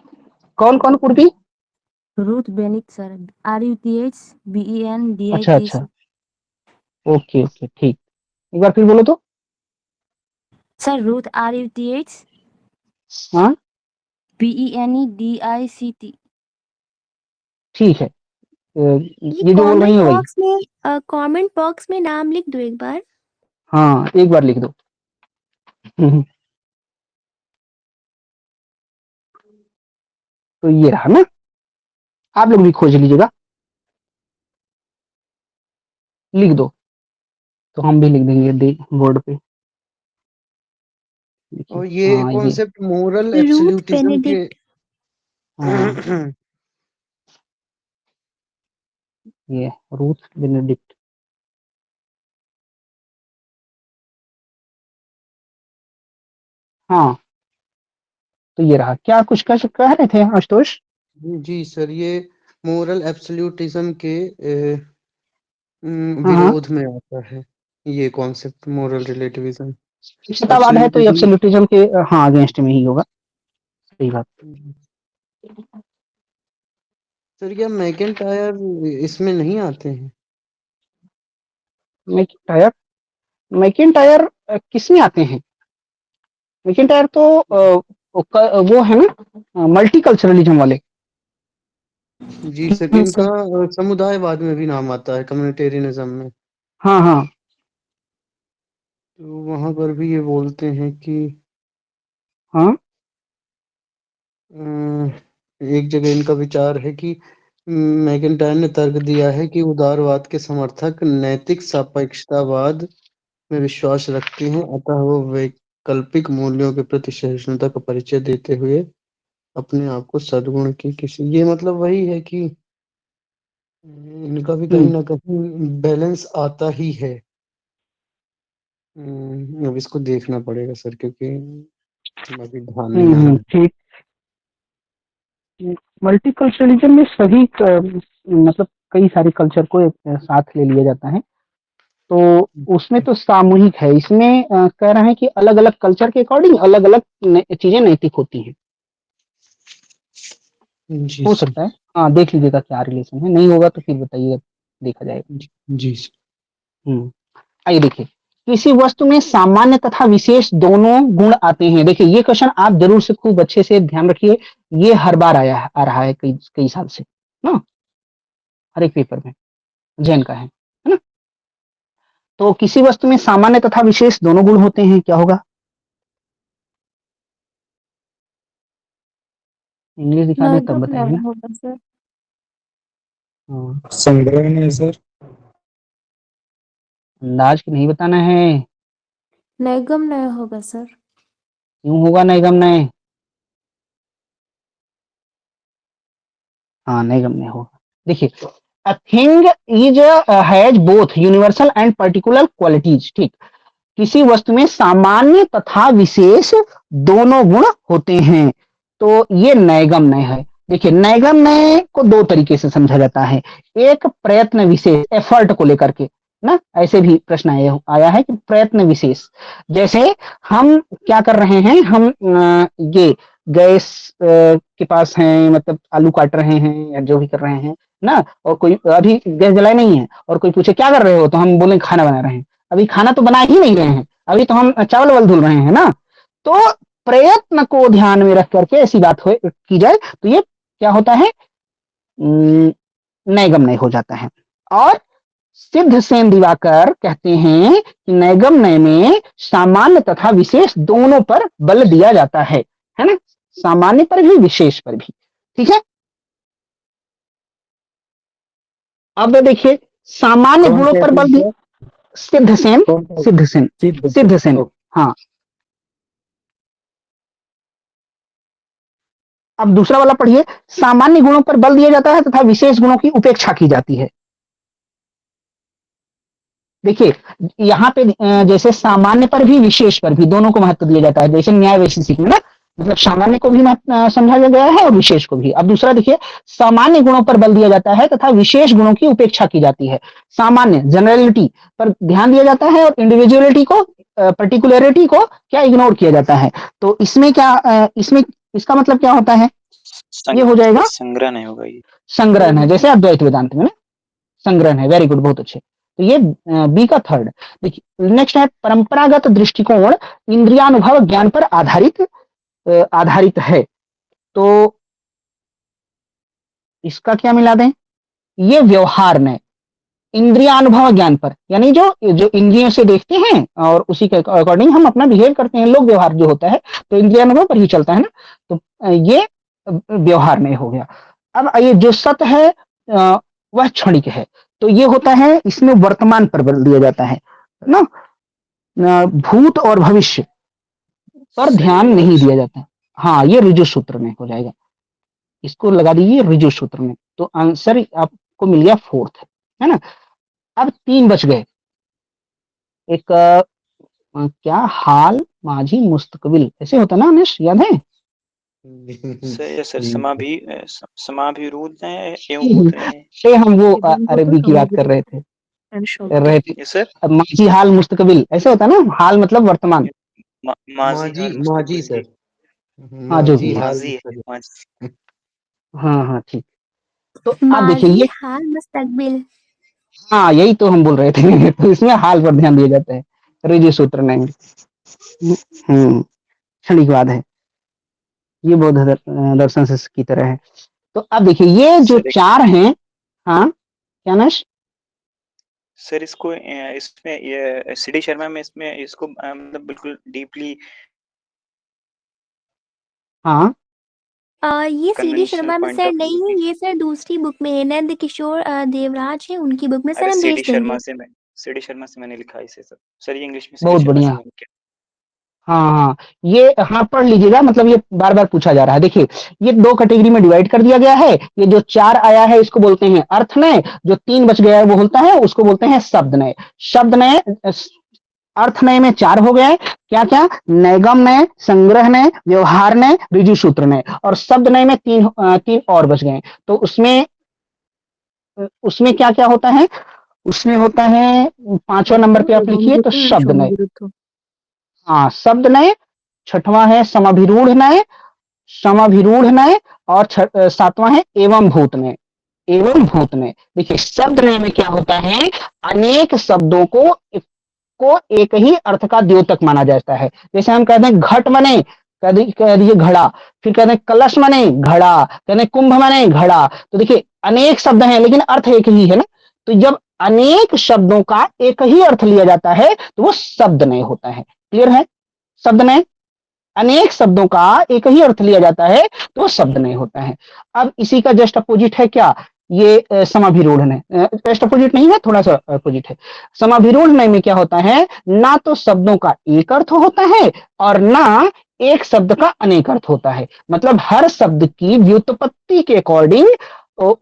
कौन कौन पूर्वी? रूथ बेनिक सर, अच्छा RUTHBENDIK अच्छा, सर। ओके ओके, ठीक। एक बार फिर बोलो तो। सर रूथ RUTH हाँ BENEDICT। ठीक है, ये ये जो बोल रही कमेंट है वही। बॉक्स में कमेंट बॉक्स में नाम लिख दो एक बार। हाँ एक बार लिख दो। तो ये रहा ना, आप लोग भी खोज लीजिएगा, लिख दो, तो हम भी लिख देंगे बोर्ड पे। देखिए, और ये हाँ ये, कॉन्सेप्ट मोरल रूथ एब्सोल्यूटिज्म के बेनेडिक्ट। हाँ ये रूथ बेनेडिक्ट, हाँ तो ये रहा। क्या कुछ कह रहे थे आशुतोष? जी सर, ये मोरल एब्सोल्यूटिज्म के हाँ हाँ, विरोध में आता है ये कॉन्सेप्ट, मोरल रिलेटिविज्म। निश्चितवाद है तो ये एब्सोल्यूटिज्म। एब्सोल्यूटिज्म के हाँ अगेंस्ट में ही होगा, सही बात। सर क्या मैकेंटायर इसमें नहीं आते हैं? मैकिंटायर, मैकिंटायर किस में आते हैं? मैकिंटायर तो वो है ना, मल्टीकल्चरलिज्म वाले। जी सर, हाँ इनका सर। समुदायवाद में भी नाम आता है, कम्युनिटेरियनिज्म में। हाँ हाँ, तो वहां पर भी ये बोलते हैं कि हाँ एक जगह इनका विचार है कि मैकेंटायर ने तर्क दिया है कि उदारवाद के समर्थक नैतिक सापेक्षतावाद में विश्वास रखते हैं, अतः वो वैकल्पिक मूल्यों के प्रति सहिष्णुता का परिचय देते हुए अपने आप को सद्गुण की किसी, ये मतलब वही है कि इनका भी कहीं हम्म ना कहीं बैलेंस आता ही है। अब इसको देखना पड़ेगा सर, क्योंकि अभी ध्यान नहीं आ रहा है। ठीक। मल्टीकल्चरलिज्म में सभी मतलब कई सारे कल्चर को एक साथ ले लिया जाता है, तो उसमें तो सामूहिक है। इसमें कह रहे हैं कि अलग अलग कल्चर के अकॉर्डिंग अलग अलग चीजें नैतिक होती हैं, जी हो सर। सकता है। हाँ देख लीजिएगा क्या रिलेशन है, नहीं होगा तो फिर बताइएगा, देखा जाएगा। जी सर। आइए देखिए, किसी वस्तु में सामान्य तथा विशेष दोनों गुण आते हैं। देखिए ये क्वेश्चन आप जरूर से खूब अच्छे से ध्यान रखिए, ये हर बार आ रहा है कई कई साल से ना, हर एक पेपर में जैन का है ना। तो किसी वस्तु में सामान्य तथा विशेष दोनों गुण होते हैं, क्या होगा? इंग्लिश दिखा दें तब नैगम बताइए नहीं ना। होगा सर। हाँ, संग्रह में सर। अंदाज की नहीं बताना है। नैगम नहीं होगा सर। क्यों होगा निगम नहीं? हाँ निगम नहीं होगा। देखिए, a thing is has both universal and particular qualities, ठीक। किसी वस्तु में सामान्य तथा विशेष दोनों गुण होते हैं, तो ये नैगम नहीं है। देखिए नैगम नय को दो तरीके से समझा जाता है। एक प्रयत्न विशेष, एफर्ट को लेकर के ना, ऐसे भी प्रश्न आया है कि प्रयत्न विशेष, जैसे हम क्या कर रहे हैं, हम ये गैस के पास हैं, मतलब आलू काट रहे हैं या जो भी कर रहे हैं ना, और कोई अभी गैस जलाए नहीं है और कोई पूछे क्या कर रहे हो, तो हम बोले खाना बना रहे हैं। अभी खाना तो बना ही नहीं रहे हैं, अभी तो हम चावल वावल धुल रहे हैं ना। तो प्रयत्न को ध्यान में रख करके ऐसी बात हो की जाए तो ये क्या होता है, नैगम नय हो जाता है। और सिद्ध सेन दिवाकर कहते हैं कि नैगम नय में सामान्य तथा विशेष दोनों पर बल दिया जाता है ना, सामान्य पर भी विशेष पर भी। ठीक है, अब देखिए सामान्य गुणों पर बल दिया, सिद्ध सेन, सिद्ध सेन, सिद्ध सेन, हाँ। अब दूसरा वाला पढ़िए, सामान्य गुणों पर बल दिया जाता है तथा विशेष गुणों की उपेक्षा की जाती है। देखिए यहाँ पे जैसे सामान्य पर भी विशेष पर भी दोनों को महत्व दिया जाता है, जैसे न्याय वैशेषिक में ना, मतलब सामान्य को भी समझा गया है और विशेष को भी। अब दूसरा देखिए, सामान्य गुणों पर बल दिया जाता है तथा विशेष गुणों की उपेक्षा की जाती है। सामान्य जनरलिटी पर ध्यान दिया जाता है और इंडिविजुअलिटी को, पर्टिकुलरिटी को क्या इग्नोर किया जाता है। तो इसमें क्या, इसमें इसका मतलब क्या होता है, ये हो जाएगा संग्रहण है, होगा ये संग्रहण है, जैसे अद्वैत वेदांत में ना संग्रहण है। वेरी गुड, बहुत अच्छे। तो ये बी का थर्ड। देखिए नेक्स्ट है, परंपरागत दृष्टिकोण इंद्रियानुभव ज्ञान पर आधारित है। तो इसका क्या मिला दें, ये व्यवहार ने इंद्रियानुभव ज्ञान पर, यानी जो जो इंद्रियों से देखते हैं और उसी के अकॉर्डिंग हम अपना बिहेव करते हैं, लोक व्यवहार जो होता है तो इंद्रियानुभव पर ही चलता है ना। तो ये व्यवहार नहीं हो गया। अब ये जो सत है वह क्षणिक है, तो ये होता है, इसमें वर्तमान पर बल दिया जाता है ना, भूत और भविष्य पर ध्यान नहीं दिया जाता। हाँ, ये ऋजु सूत्र में हो जाएगा, इसको लगा दीजिए ऋजु सूत्र में, तो आंसर आपको मिल गया फोर्थ, है ना। अब 3 बच गए, एक क्या हाल माझी मुस्तकबिल ऐसे होता ना अनिश, याद है? सर समाभिरूढ़ है एवं भूत है। से हम वो अरबी की बात कर रहे थे सर माझी हाल मुस्तकबिल ऐसे होता ना, हाल मतलब वर्तमान, माजी सर, हाँ जो भी है, माजी है। हाँ हाँ ठीक। तो आप देखिए माजी ये, हाल मुस्तकबिल। हाँ यही तो हम बोल रहे थे तो इसमें हाल पर ध्यान दिया जाता है, ऋजु सूत्र नहीं। क्षणिकवाद है, ये बौद्ध दर्शन से की तरह है। तो अब देखिए ये जो चार हैं, हाँ क्या नश? सर इसको इसमें ये सी डी शर्मा में इसमें इसको मतलब बिल्कुल डीपली, हाँ ये सी डी Conventional शर्मा में point सर of नहीं view है, की। ये सर दूसरी बुक में है, नंद किशोर देवराज है उनकी बुक में, सर अरे हम सी भेज डी देंगे। शर्मा से मैं सी डी शर्मा से मैंने लिखा है इसे सर ये इंग्लिश में सी डी बहुत शर्मा से बढ़िया, मैंने किया। हाँ हाँ ये हाँ पढ़ लीजिएगा, मतलब ये बार बार पूछा जा रहा है। देखिए ये 2 कैटेगरी में डिवाइड कर दिया गया है, ये जो 4 आया है इसको बोलते हैं अर्थ नय, जो 3 बच गया है वो होता है उसको बोलते हैं शब्द नय। शब्द नय, अर्थ नय में 4 हो गए, क्या क्या, नैगम नय, संग्रह नय, व्यवहार नय, ऋजु सूत्र नय, और शब्द नय में 3 और बच गए। तो उसमें उसमें क्या क्या होता है, उसमें होता है 5वां नंबर पे आप लिखिए तो शब्द नय, हाँ शब्द नय। 6वां है समाभिरूढ़ नय, समाभिरूढ़ नय, और 7वां है एवं भूत नय, एवं भूत नय। देखिए शब्द नय में क्या होता है, अनेक शब्दों को एक ही अर्थ का द्योतक माना जाता है। जैसे हम कहते हैं घट मने, कह दीजिए घड़ा, फिर कहते हैं कलश मने घड़ा, कहते हैं कुंभ मने घड़ा। तो देखिए अनेक शब्द हैं लेकिन अर्थ एक ही है ना, तो जब अनेक शब्दों का एक ही अर्थ लिया जाता है तो वो शब्द नय होता है। क्लियर है? शब्द नय, अनेक शब्दों का एक ही अर्थ लिया जाता है तो वो शब्द नहीं होता है। अब इसी का जस्ट अपोजिट है क्या, ये समाभिरूढ़ नय, जस्ट अपोजिट नहीं है, थोड़ा सा अपोजिट है। समाभिरूढ़ नय में क्या होता है, ना तो शब्दों का एक अर्थ होता है और ना एक शब्द का अनेक अर्थ होता है, मतलब हर शब्द की व्युत्पत्ति के अकॉर्डिंग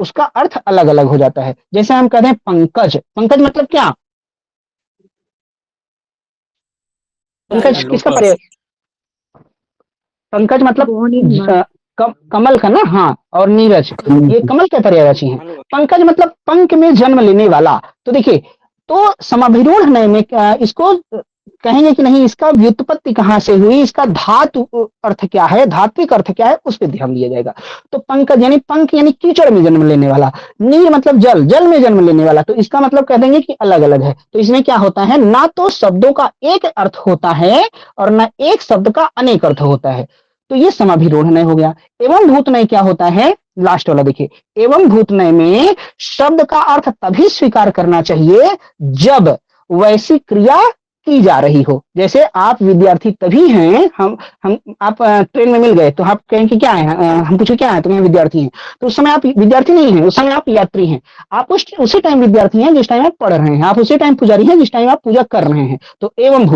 उसका अर्थ अलग अलग हो जाता है। जैसे हम कहते हैं पंकज, पंकज मतलब क्या, पंकज किसका पर्याय, पंकज मतलब कमल का ना, हाँ, और नीरज ये कमल के पर्यायवाची हैं। कमल पंकज मतलब पंख में जन्म लेने वाला। तो देखिए, तो समाभिरूढ़ नय में इसको कहेंगे कि नहीं, इसका व्युत्पत्ति कहाँ से हुई, इसका धातु अर्थ क्या है, धात्विक अर्थ क्या है, उस पर ध्यान दिया जाएगा। तो पंकज यानी पंख यानी कीचड़ में जन्म लेने वाला, नीर मतलब जल, जल में जन्म लेने वाला, तो इसका मतलब कह देंगे कि अलग अलग है। तो इसमें क्या होता है, ना तो शब्दों का एक अर्थ होता है और ना एक शब्द का अनेक अर्थ होता है, तो ये समाभिरूढ़ नय हो गया। एवं भूत नय क्या होता है, लास्ट वाला देखिए, एवं भूत नय में शब्द का अर्थ तभी स्वीकार करना चाहिए जब वैसी क्रिया की जा रही हो। जैसे आप विद्यार्थी तभी हैं, हम आप ट्रेन में मिल गए तो आप कहें कि क्या है, हम पूछे क्या है, तुम्हें विद्यार्थी हैं, तो उस समय आप विद्यार्थी नहीं हैं, उस समय आप यात्री हैं। आप उसी टाइम विद्यार्थी हैं जिस टाइम आप पढ़ रहे हैं, आप उसी टाइम पुजारी हैं जिस टाइम आप पूजा कर रहे हैं। तो एवं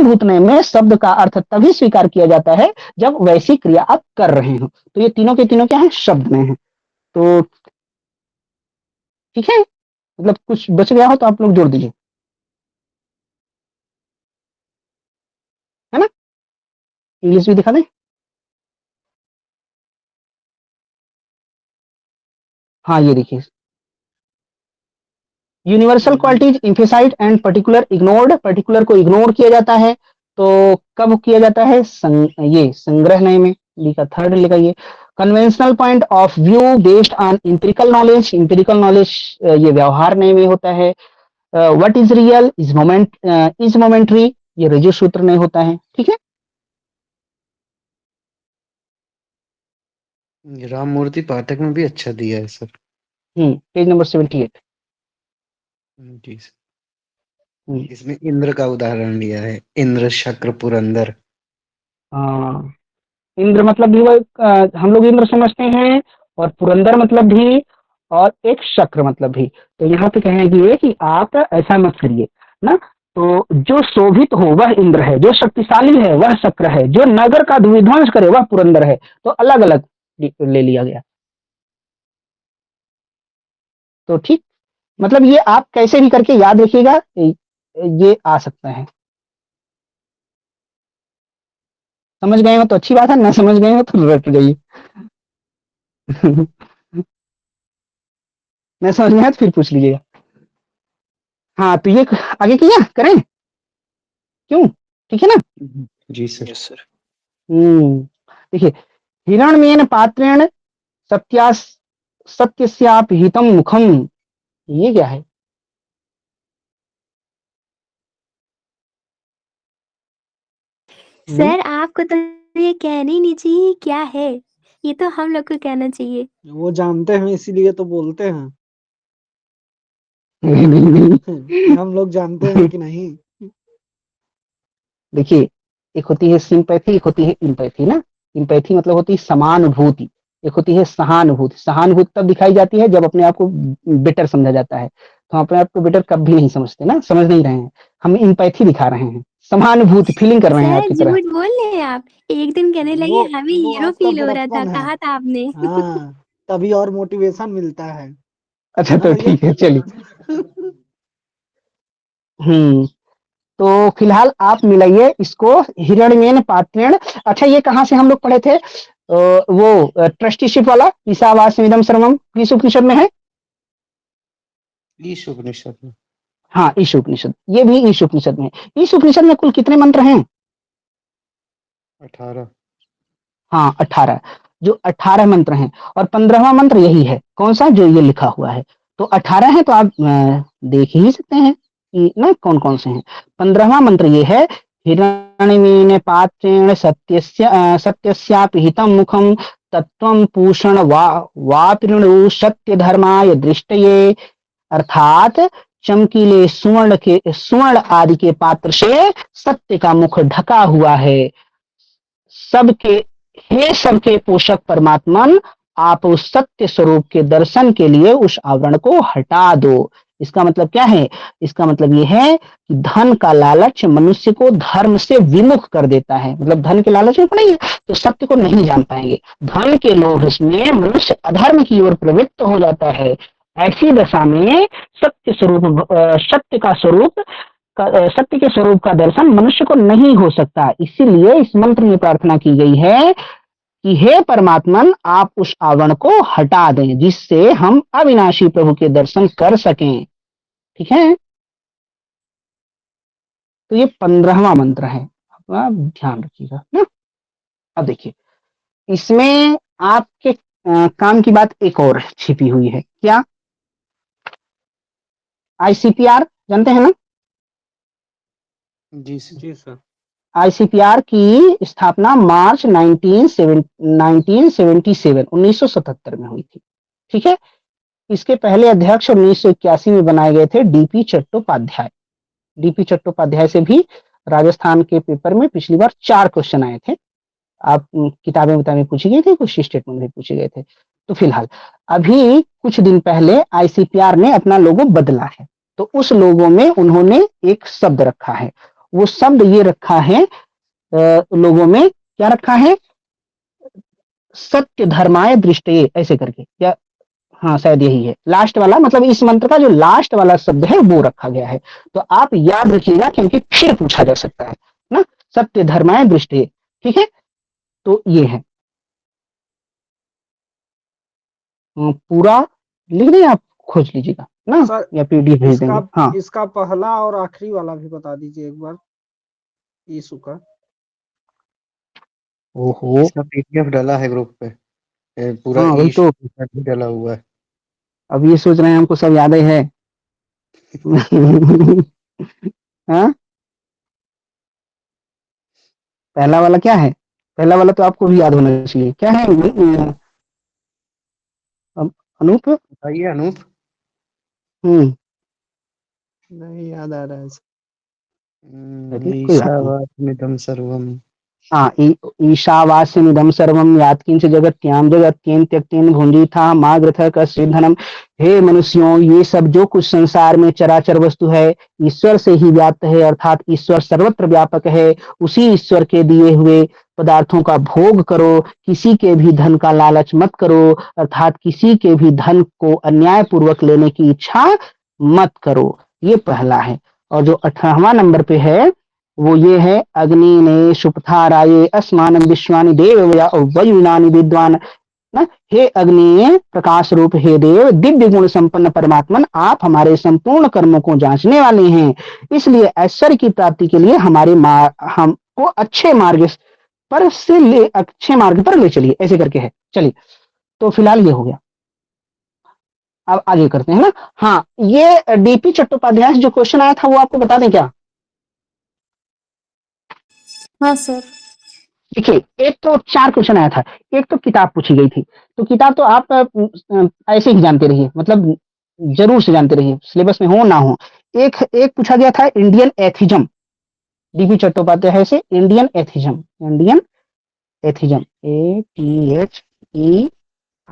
भूतनय में शब्द का अर्थ तभी स्वीकार किया जाता है जब वैसी क्रिया आप कर रहे हो। तो ये तीनों के तीनों क्या है, शब्द में है। तो ठीक है, मतलब कुछ बच गया हो तो आप लोग जोड़ दीजिए, है ना। इंग्लिश भी दिखा दें। हाँ ये देखिए, universal qualities emphasised and particular ignored, particular को इग्नोर किया जाता है। तो कब किया जाता है, ये संग्रह नय में, लिखा थर्ड लिखा ये। Conventional point of view based on empirical knowledge, empirical knowledge ये व्यवहार नय में होता है। What is real, is momentary, ये रजु सूत्र नय होता है। ठीक है, राममूर्ति पाठक में भी अच्छा दिया है सर। Page number 78। जी सर। इसमें इंद्र का उदाहरण लिया है, इंद्र शक्र पुरंदर। हाँ, इंद्र मतलब भी हम लोग इंद्र समझते हैं, और पुरंदर मतलब भी, और एक शक्र मतलब भी। तो यहाँ पे कहेंगे कि आप ऐसा मत करिए ना, तो जो शोभित हो वह इंद्र है, जो शक्तिशाली है वह शक्र है, जो नगर का विध्वंस करे वह पुरंदर है। तो अलग अलग ले लिया गया। तो ठीक, मतलब ये आप कैसे भी करके याद रखिएगा, ये आ सकता है। समझ गए हो तो अच्छी बात है, ना समझ गए हो तो रट जाइए। नहीं समझ में आया तो फिर पूछ लीजिएगा। हाँ, तो ये आगे किया करें, क्यों, ठीक है ना। जी सर। Yes sir. देखिए, हिरण्यमेन पात्रेण सत्यस्यापि हितं मुखम, ये क्या है। सर आपको तो ये कहना ही नहीं चाहिए क्या है, ये तो हम लोग को कहना चाहिए। वो जानते हैं इसीलिए तो बोलते हैं। नहीं। हम लोग जानते हैं कि नहीं। देखिए, एक होती है सिंपैथी, एक होती है इम्पैथी ना। इम्पैथी मतलब होती है समानुभूति, एक होती है सहानुभूति। सहानुभूति तब दिखाई जाती है जब अपने आप को बेटर समझा जाता है। तो हम अपने आप को बेटर कभी नहीं समझते ना, समझ नहीं रहे हैं, हम इम्पैथी दिखा रहे हैं, समानुभूति फीलिंग कर रहे हैं सर आपकी तरह। झूठ बोल रहे हैं आप, एक दिन कहने लगे वो हमें वो हीरो आपका फील हो रहा था, बड़प्पन है। कहा था आपने। हाँ, तभी और मोटिवेशन मिलता है अच्छा ना तो भैया। ठीक है, चलिए। तो फिलहाल आप मिलाइए इसको, हिरण्यमेन पात्रेण। अच्छा, ये कहाँ से हम लोग पढ़े थे, वो ट्रस्टीशिप वाला, ईशावास्यमिदं सर्वम किस उपनिषद में है। ईश उपनिषद में। हाँ, ईश उपनिषद, ये भी ईश उपनिषद में है। ईश उपनिषद में कुल कितने मंत्र हैं, 18। हाँ 18, जो 18 मंत्र हैं, और 15वां मंत्र यही है, कौन सा, जो ये लिखा हुआ है। तो 18 है, तो आप देख ही सकते हैं कि ना कौन कौन से हैं। 15वां मंत्र ये है, हिरण्यमेन पात्रेण सत्यस्यापि हितं मुखम तत्वं पूषण वापिणु सत्य धर्माय दृष्टये, अर्थात चमकीले स्वर्ण आदि के पात्र से सत्य का मुख ढका हुआ है। सबके हे सबके पोषक परमात्मन, आप उस सत्य स्वरूप के दर्शन के लिए उस आवरण को हटा दो। इसका मतलब क्या है, इसका मतलब यह है कि धन का लालच मनुष्य को धर्म से विमुख कर देता है। मतलब धन के लालच में पड़ेंगे तो सत्य को नहीं जान पाएंगे, धन के लोभ में मनुष्य अधर्म की ओर प्रवृत्त हो जाता है। ऐसी दशा में सत्य के स्वरूप का दर्शन मनुष्य को नहीं हो सकता। इसीलिए इस मंत्र में प्रार्थना की गई है कि हे परमात्मन आप उस आवरण को हटा दें जिससे हम अविनाशी प्रभु के दर्शन कर सकें। ठीक है, तो ये 15वां मंत्र है, अपना ध्यान रखिएगा ना। अब देखिए, इसमें आपके काम की बात एक और छिपी हुई है। क्या? आईसीपीआर जानते हैं ना? जी सर। आईसीपीआर की स्थापना मार्च 1977 में हुई थी। ठीक है, इसके पहले अध्यक्ष 1981 में बनाए गए थे डीपी चट्टोपाध्याय। डीपी चट्टोपाध्याय से भी राजस्थान के पेपर में पिछली बार 4 क्वेश्चन आए थे। आप किताबें पूछी गई थी, कुछ स्टेटमेंट भी पूछे गए थे। तो फिलहाल अभी कुछ दिन पहले आईसीपीआर ने अपना लोगो बदला है, तो उस लोगो में उन्होंने एक शब्द रखा है। वो शब्द ये रखा है, लोगों में क्या रखा है? सत्य धर्माय दृष्टये, ऐसे करके, या हाँ शायद यही है लास्ट वाला, मतलब इस मंत्र का जो लास्ट वाला शब्द है वो रखा गया है। तो आप याद रखिएगा क्योंकि फिर पूछा जा सकता है ना, सत्य धर्माय दृष्टये। ठीक है, तो ये है। पूरा लिख दें, आप खोज लीजिएगा ना, सर या पीडीएफ भेज देंगे। हाँ, इसका पहला और आखिरी वाला भी बता दीजिए एक बार, यीशु का। ओहो, इसका पीडीएफ डाला है ग्रुप पे, पूरा हाँ वही तो, भी डाला हुआ है। अब ये सोच रहे हैं हमको सब याद ही है। हाँ, पहला वाला क्या है? पहला वाला तो आपको भी याद होना चाहिए, क्या है? अनूप। बताइए अनूप। नहीं याद आ रहा है। चलिए कोई बात नहीं। ईशावास्यमिदं सर्वम। हाँ, ईशावास्यमिदं सर्वम यात्किंच जगत्याम जगत्तेन त्यक्तेन भुंजीथा माग्रथ कश्चिद्धनम। हे मनुष्यों, ये सब जो कुछ संसार में चराचर वस्तु है ईश्वर से ही व्याप्त है, अर्थात ईश्वर सर्वत्र व्यापक है। उसी ईश्वर के दिए हुए पदार्थों का भोग करो, किसी के भी धन का लालच मत करो, अर्थात किसी के भी धन को अन्याय पूर्वक लेने की इच्छा मत करो। ये पहला है। और जो 18वां नंबर पे है वो ये है, अग्नि ने सुपथाराये अस्मान विश्वानि देव वयुनानि विद्वान ना। हे अग्नि प्रकाश रूप, हे देव दिव्य गुण संपन्न परमात्मन, आप हमारे संपूर्ण कर्मों को जांचने वाले हैं, इसलिए ऐश्वर्य की प्राप्ति के लिए हमको अच्छे मार्ग पर ले चलिए, ऐसे करके है। चलिए, तो फिलहाल ये हो गया। अब आगे करते हैं ना। हाँ, ये डीपी चट्टोपाध्याय से जो क्वेश्चन आया था वो आपको बता दें क्या? हाँ सर। देखिए, एक तो 4 क्वेश्चन आया था, एक तो किताब पूछी गई थी। तो किताब तो आप ऐसे ही जानते रहिए, मतलब जरूर से जानते रहिए, सिलेबस में हो ना हो। एक पूछा गया था इंडियन एथिज्म, डीपी चट्टोपाध्याय से इंडियन एथिज्म,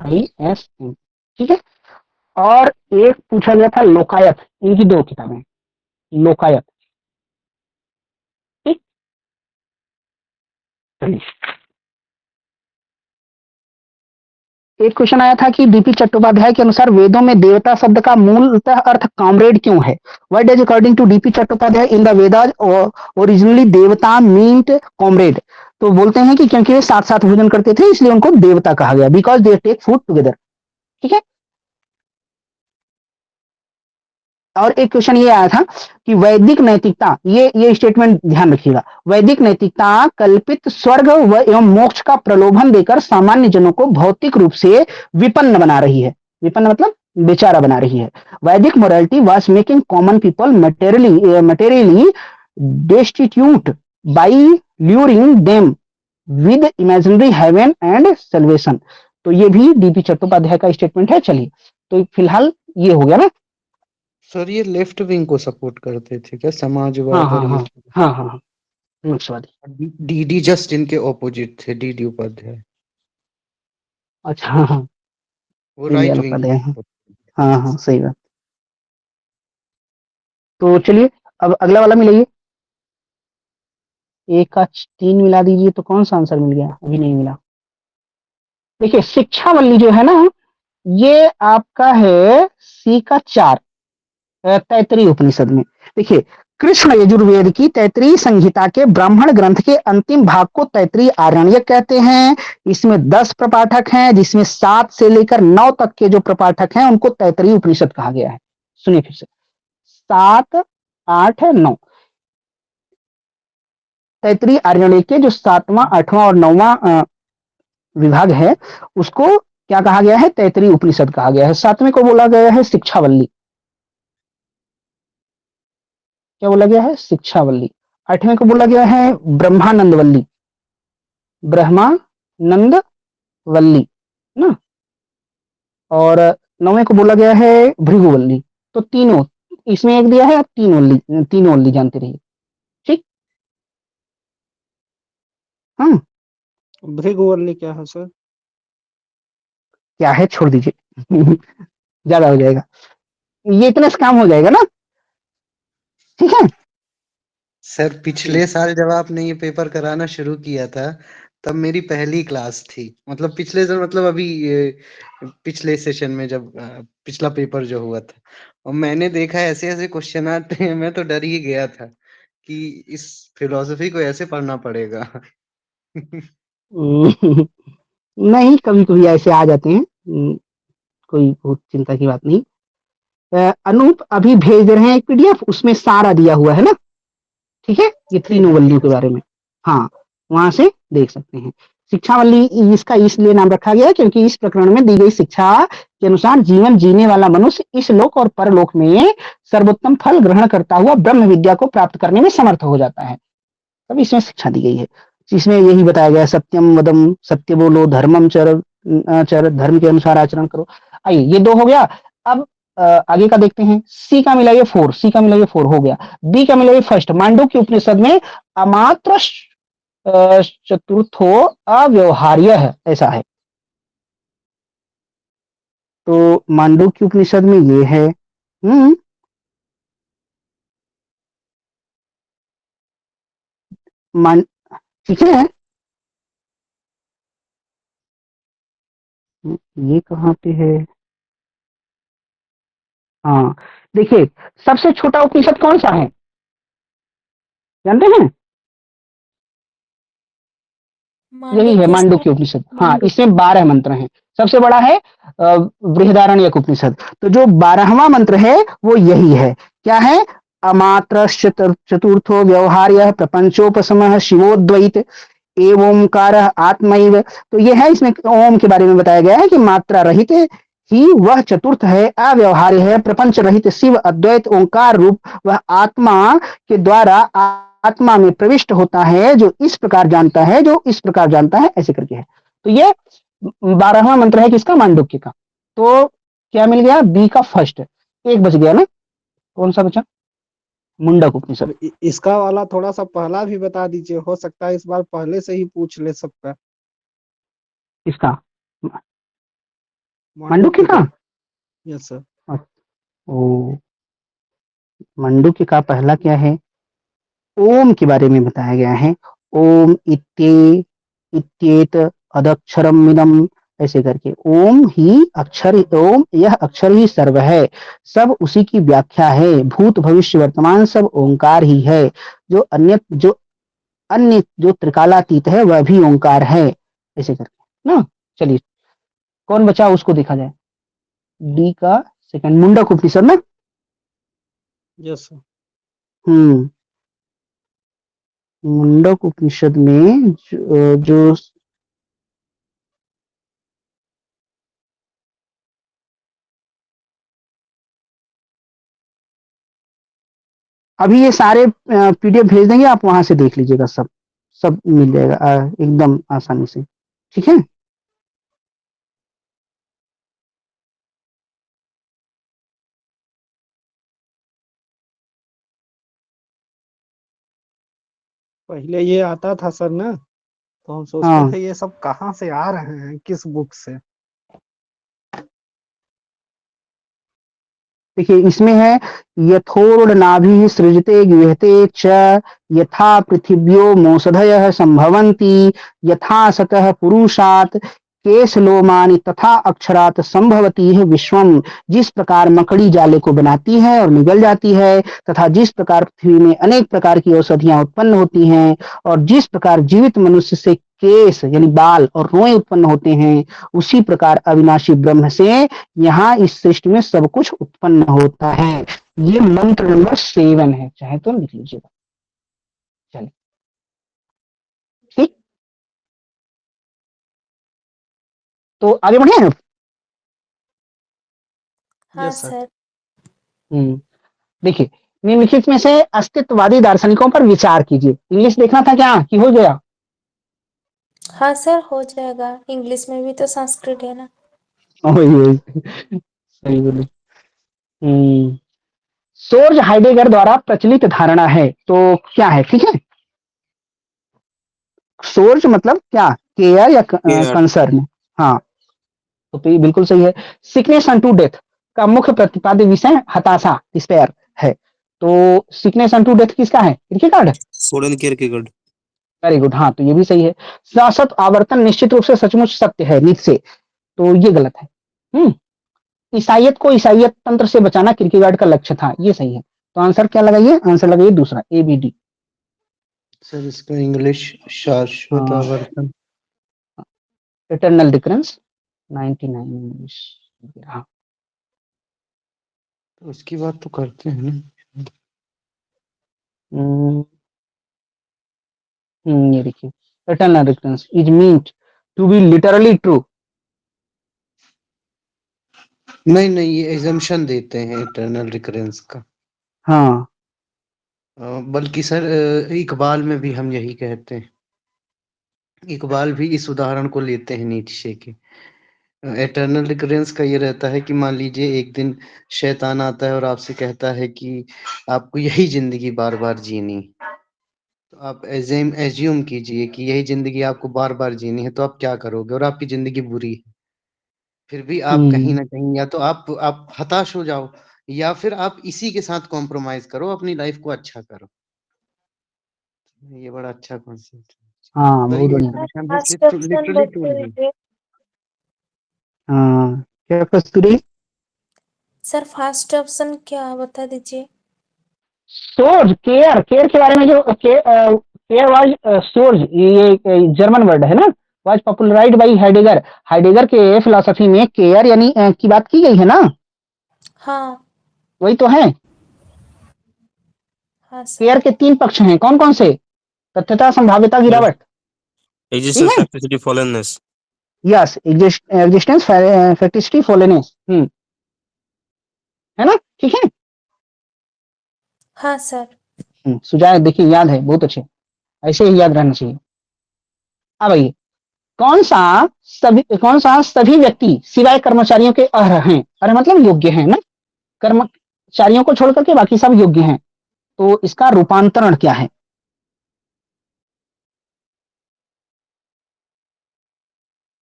ATHEISM। ठीक है, और एक पूछा गया था लोकायत, इनकी 2 किताबें, लोकायत। ठीक, एक क्वेश्चन आया था कि डीपी चट्टोपाध्याय के अनुसार वेदों में देवता शब्द का मूलतः अर्थ कॉमरेड क्यों है? What does according to DP Chattopadhyaya in the Vedas originally devata meant comrade. तो बोलते हैं कि क्योंकि वे साथ साथ भोजन करते थे इसलिए उनको देवता कहा गया, because they take food together. ठीक है, और एक क्वेश्चन ये आया था कि वैदिक नैतिकता, ये स्टेटमेंट ध्यान रखिएगा, वैदिक नैतिकता कल्पित स्वर्ग व एवं मोक्ष का प्रलोभन देकर सामान्य जनों को भौतिक रूप से विपन्न बना रही है। विपन्न मतलब बेचारा बना रही है। Vedic morality was making common people materially destitute by luring them with imaginary heaven and salvation. तो ये भी डीपी चट्टोपाध्याय का स्टेटमेंट है। चलिए, तो फिलहाल ये हो गया ना। सर ये लेफ्ट विंग को सपोर्ट करते थे क्या, समाजवाद और ये? हाँ, नक्सलवादी। डीडी जस्ट इनके ऑपोजिट थे, डीडी उपाध्याय। अच्छा, हाँ, वो राइट विंग। हाँ, सही बात। तो चलिए, अब अगला वाला मिलाइए। 1 का 3 मिला दीजिए, तो कौन सा आंसर मिल गया? अभी नहीं मिला। देखिए, शिक्षावल्ली जो है ना, ये आपका है सी का 4, तैतरीय उपनिषद में। देखिए, कृष्ण यजुर्वेद की तैतरीय संहिता के ब्राह्मण ग्रंथ के अंतिम भाग को तैतरीय आरण्यक कहते हैं। इसमें 10 प्रपाठक हैं, जिसमें 7 से लेकर 9 तक के जो प्रपाठक हैं उनको तैतरीय उपनिषद कहा गया है। सुनिए फिर से, 7, 8, 9 तैतरीय आरण्यक के जो 7वां, 8वां और 9वां विभाग है उसको क्या कहा गया है? तैतरीय उपनिषद कहा गया है। 7वें को बोला गया है शिक्षावल्ली। क्या बोला गया है? शिक्षावल्ली। 8वें को बोला गया है ब्रह्मानंदवल्ली, ब्रह्मानंदवल्ली ना। और 9वें को बोला गया है भृगुवल्ली। तो तीनों इसमें एक दिया है, आप तीनों वल्ली जानते रहिए। ठीक, हाँ भृगुवल्ली क्या है सर? क्या है छोड़ दीजिए ज्यादा हो जाएगा, ये इतने से काम हो जाएगा ना। ठीक है, सर पिछले साल जब आपने ये पेपर कराना शुरू किया था तब मेरी पहली क्लास थी, मतलब पिछले साल, मतलब अभी पिछले सेशन में जब पिछला पेपर जो हुआ था, और मैंने देखा ऐसे ऐसे क्वेश्चन आते हैं, मैं तो डर ही गया था कि इस फिलोसफी को ऐसे पढ़ना पड़ेगा नहीं कभी कभी ऐसे आ जाते हैं, कोई बहुत चिंता की बात नहीं। अनूप अभी भेज रहे हैं एक पीडीएफ, उसमें सारा दिया हुआ है ना। ठीक है, ये तीनों वल्लियों के बारे में, हाँ वहां से देख सकते हैं। शिक्षावल्ली इसका इसलिए नाम रखा गया क्योंकि इस प्रकरण में दी गई शिक्षा के अनुसार जीवन जीने वाला मनुष्य इस लोक और परलोक में सर्वोत्तम फल ग्रहण करता हुआ ब्रह्म विद्या को प्राप्त करने में समर्थ हो जाता है। तब इसमें शिक्षा दी गई है। इसमें यही बताया गया, सत्यम वदम, सत्य बोलो, धर्मम चर, धर्म के अनुसार आचरण करो। आइए, ये 2 हो गया। अब आगे का देखते हैं। सी का मिलाइए 4, सी का मिलाइए 4 हो गया। बी का मिलाइए फर्स्ट। मांडुक्य उपनिषद में अमात्र चतुर्थो अव्यवहार्य है, ऐसा है। तो मांडुक्य उपनिषद में ये है। ठीक है, ये कहाँ पे है? हाँ देखिए, सबसे छोटा उपनिषद कौन सा है जानते हैं? यही है मांडुक्य उपनिषद। हाँ, इसमें 12 मंत्र हैं। सबसे बड़ा है बृहदारण्यक उपनिषद। तो जो 12वां मंत्र है वो यही है। क्या है? अमात्र चतुर्थो व्यवहार्य प्रपंचोपशमः शिवोद्वैत एवं ओंकार आत्मैव। तो ये है, इसमें ओम के बारे में बताया गया है कि मात्रा रहित ही वह चतुर्थ है, अव्यवहार्य है, प्रपंच रहित शिव अद्वैत ओंकार रूप वह आत्मा के द्वारा आत्मा में प्रविष्ट होता है, जो इस प्रकार जानता है, जो इस प्रकार जानता है, ऐसे करके है। तो ये 12वां मंत्र है किसका? मांडुक्य का। तो क्या मिल गया? बी का फर्स्ट। एक बच गया ना, कौन सा बचा? मुंडक उपनिषद। इसका वाला थोड़ा सा पहला भी बता दीजिए, हो सकता है इस बार पहले से ही पूछ ले सबका। इसका मांडुक्य का? Yes sir. ओ, मांडुक्य का पहला क्या है? ओम के बारे में बताया गया है। ओम इत्येत अदक्षरम इदम, ऐसे करके ओम ही अक्षर, ओम यह अक्षर ही सर्व है, सब उसी की व्याख्या है, भूत भविष्य वर्तमान सब ओंकार ही है, जो अन्य जो त्रिकालातीत है वह भी ओंकार है, ऐसे करके ना। चलिए, कौन बचा उसको देखा जाए। डी का सेकंड, मुंडक उपनिषद ना। Yes sir. मुंडक उपनिषद में जो अभी ये सारे पीडीएफ भेज देंगे, आप वहां से देख लीजिएगा, सब मिल जाएगा एकदम आसानी से। ठीक है, पहले ये आता था सर ना, तो हम सोचते थे ये सब कहाँ से आ रहे हैं, किस बुक से। देखिए, इसमें है यथोर्ड नाभि सृजते गृहते च यथा पृथिव्यो मोषधयः संभवन्ति यथा सतः पुरुषात् केश लोमानि तथा अक्षरात संभवती है विश्वम, जिस प्रकार मकड़ी जाले को बनाती है और निगल जाती है, तथा जिस प्रकार पृथ्वी में अनेक प्रकार की औषधियां उत्पन्न होती हैं, और जिस प्रकार जीवित मनुष्य से केश यानी बाल और रोए उत्पन्न होते हैं, उसी प्रकार अविनाशी ब्रह्म से यहाँ इस सृष्टि में सब कुछ उत्पन्न होता है। ये मंत्र नंबर 7 है, चाहे तो लिख लीजिएगा। चलिए ठीक, तो आगे बढ़े आप। हाँ यस सर। सर। देखिए, निम्नलिखित में से अस्तित्ववादी दार्शनिकों पर विचार कीजिए। इंग्लिश देखना था क्या कि हो गया? हाँ सर, हो जाएगा। इंग्लिश में भी तो संस्कृत है ना। वही सही बोले। सोर्ज हाइडेगर द्वारा प्रचलित धारणा है, तो क्या है? ठीक है, सोर्ज मतलब क्या? केयर या Care. कंसर्न। हाँ, तो ये बिल्कुल सही है। सिकनेस अनटू डेथ का मुख्य प्रतिपाद्य विषय हताशा, डिस्पेयर है। तो सिकनेस अनटू डेथ किसका है? Kierkegaard. Soren Kierkegaard. Very good, हाँ, तो ये भी सही है। शाश्वत आवर्तन निश्चित रूप से सचमुच सत्य है, नीचे, तो ये गलत है। ईसाइयत को ईसाइयत तंत्र से बचाना किरकेगार्ड का लक्ष्य था, ये सही है। तो आंसर क्या लगाइए? आंसर लगाइए दूसरा, ABD। सर इसका इंग्लिश शाश्वत हाँ, आवर्तन। Eternal recurrence 99 English. हाँ, तो उसकी बात तो करते हैं ना। ये देखिए, eternal recurrence is meant to be literally true. नहीं नहीं, ये एजम्पशन देते हैं इटर्नल रिकरेंस का। हाँ, बल्कि सर इकबाल में भी हम यही कहते हैं। इकबाल भी इस उदाहरण को लेते हैं नीत्शे के। एटर्नल रिकरेंस का ये रहता है कि मान लीजिए एक दिन शैतान आता है और आपसे कहता है कि आपको यही जिंदगी बार बार जीनी, तो आप एज्यूम कीजिए कि यही जिंदगी आपको बार बार जीनी है, तो आप क्या करोगे? और आपकी जिंदगी बुरी है, फिर भी आप कहीं ना कहीं या तो आप हताश हो जाओ, या फिर आप इसी के साथ कॉम्प्रोमाइज करो, अपनी लाइफ को अच्छा करो। ये बड़ा अच्छा कॉन्सेप्ट है। हाँ, तो बहुत ये बढ़िया। Sir example first option literally बता टोल्ड मी। दीजिए। हाँ, क्या कस्तूरी? सर फर्स्ट ऑप्शन क्या बता दीजिए। सोर्ज, केयर, केयर के बारे में जो केयर वाज सोर्ज, ये जर्मन वर्ड है ना, was popularised by Heidegger. Heidegger के फिलोसफी में केयर यानी की बात की गई है ना, हाँ। वही तो है। हाँ सर। केयर के 3 पक्ष हैं, कौन कौन से? तथ्यता, संभाव्यता, गिरावट। ठीक Existence, है, facticity, fallenness. यस, एग्जिस्टेंस, फैक्टिसिटी, फॉलनेस, है ना? ठीक है। हाँ सर। सुझाव देखिए, याद है, बहुत अच्छे, ऐसे ही याद रहना चाहिए। अब आइए, कौन सा सभी व्यक्ति सिवाय कर्मचारियों के अर्ह हैं? अर्ह मतलब योग्य हैं ना, कर्मचारियों को छोड़ करके बाकी सब योग्य हैं। तो इसका रूपांतरण क्या है?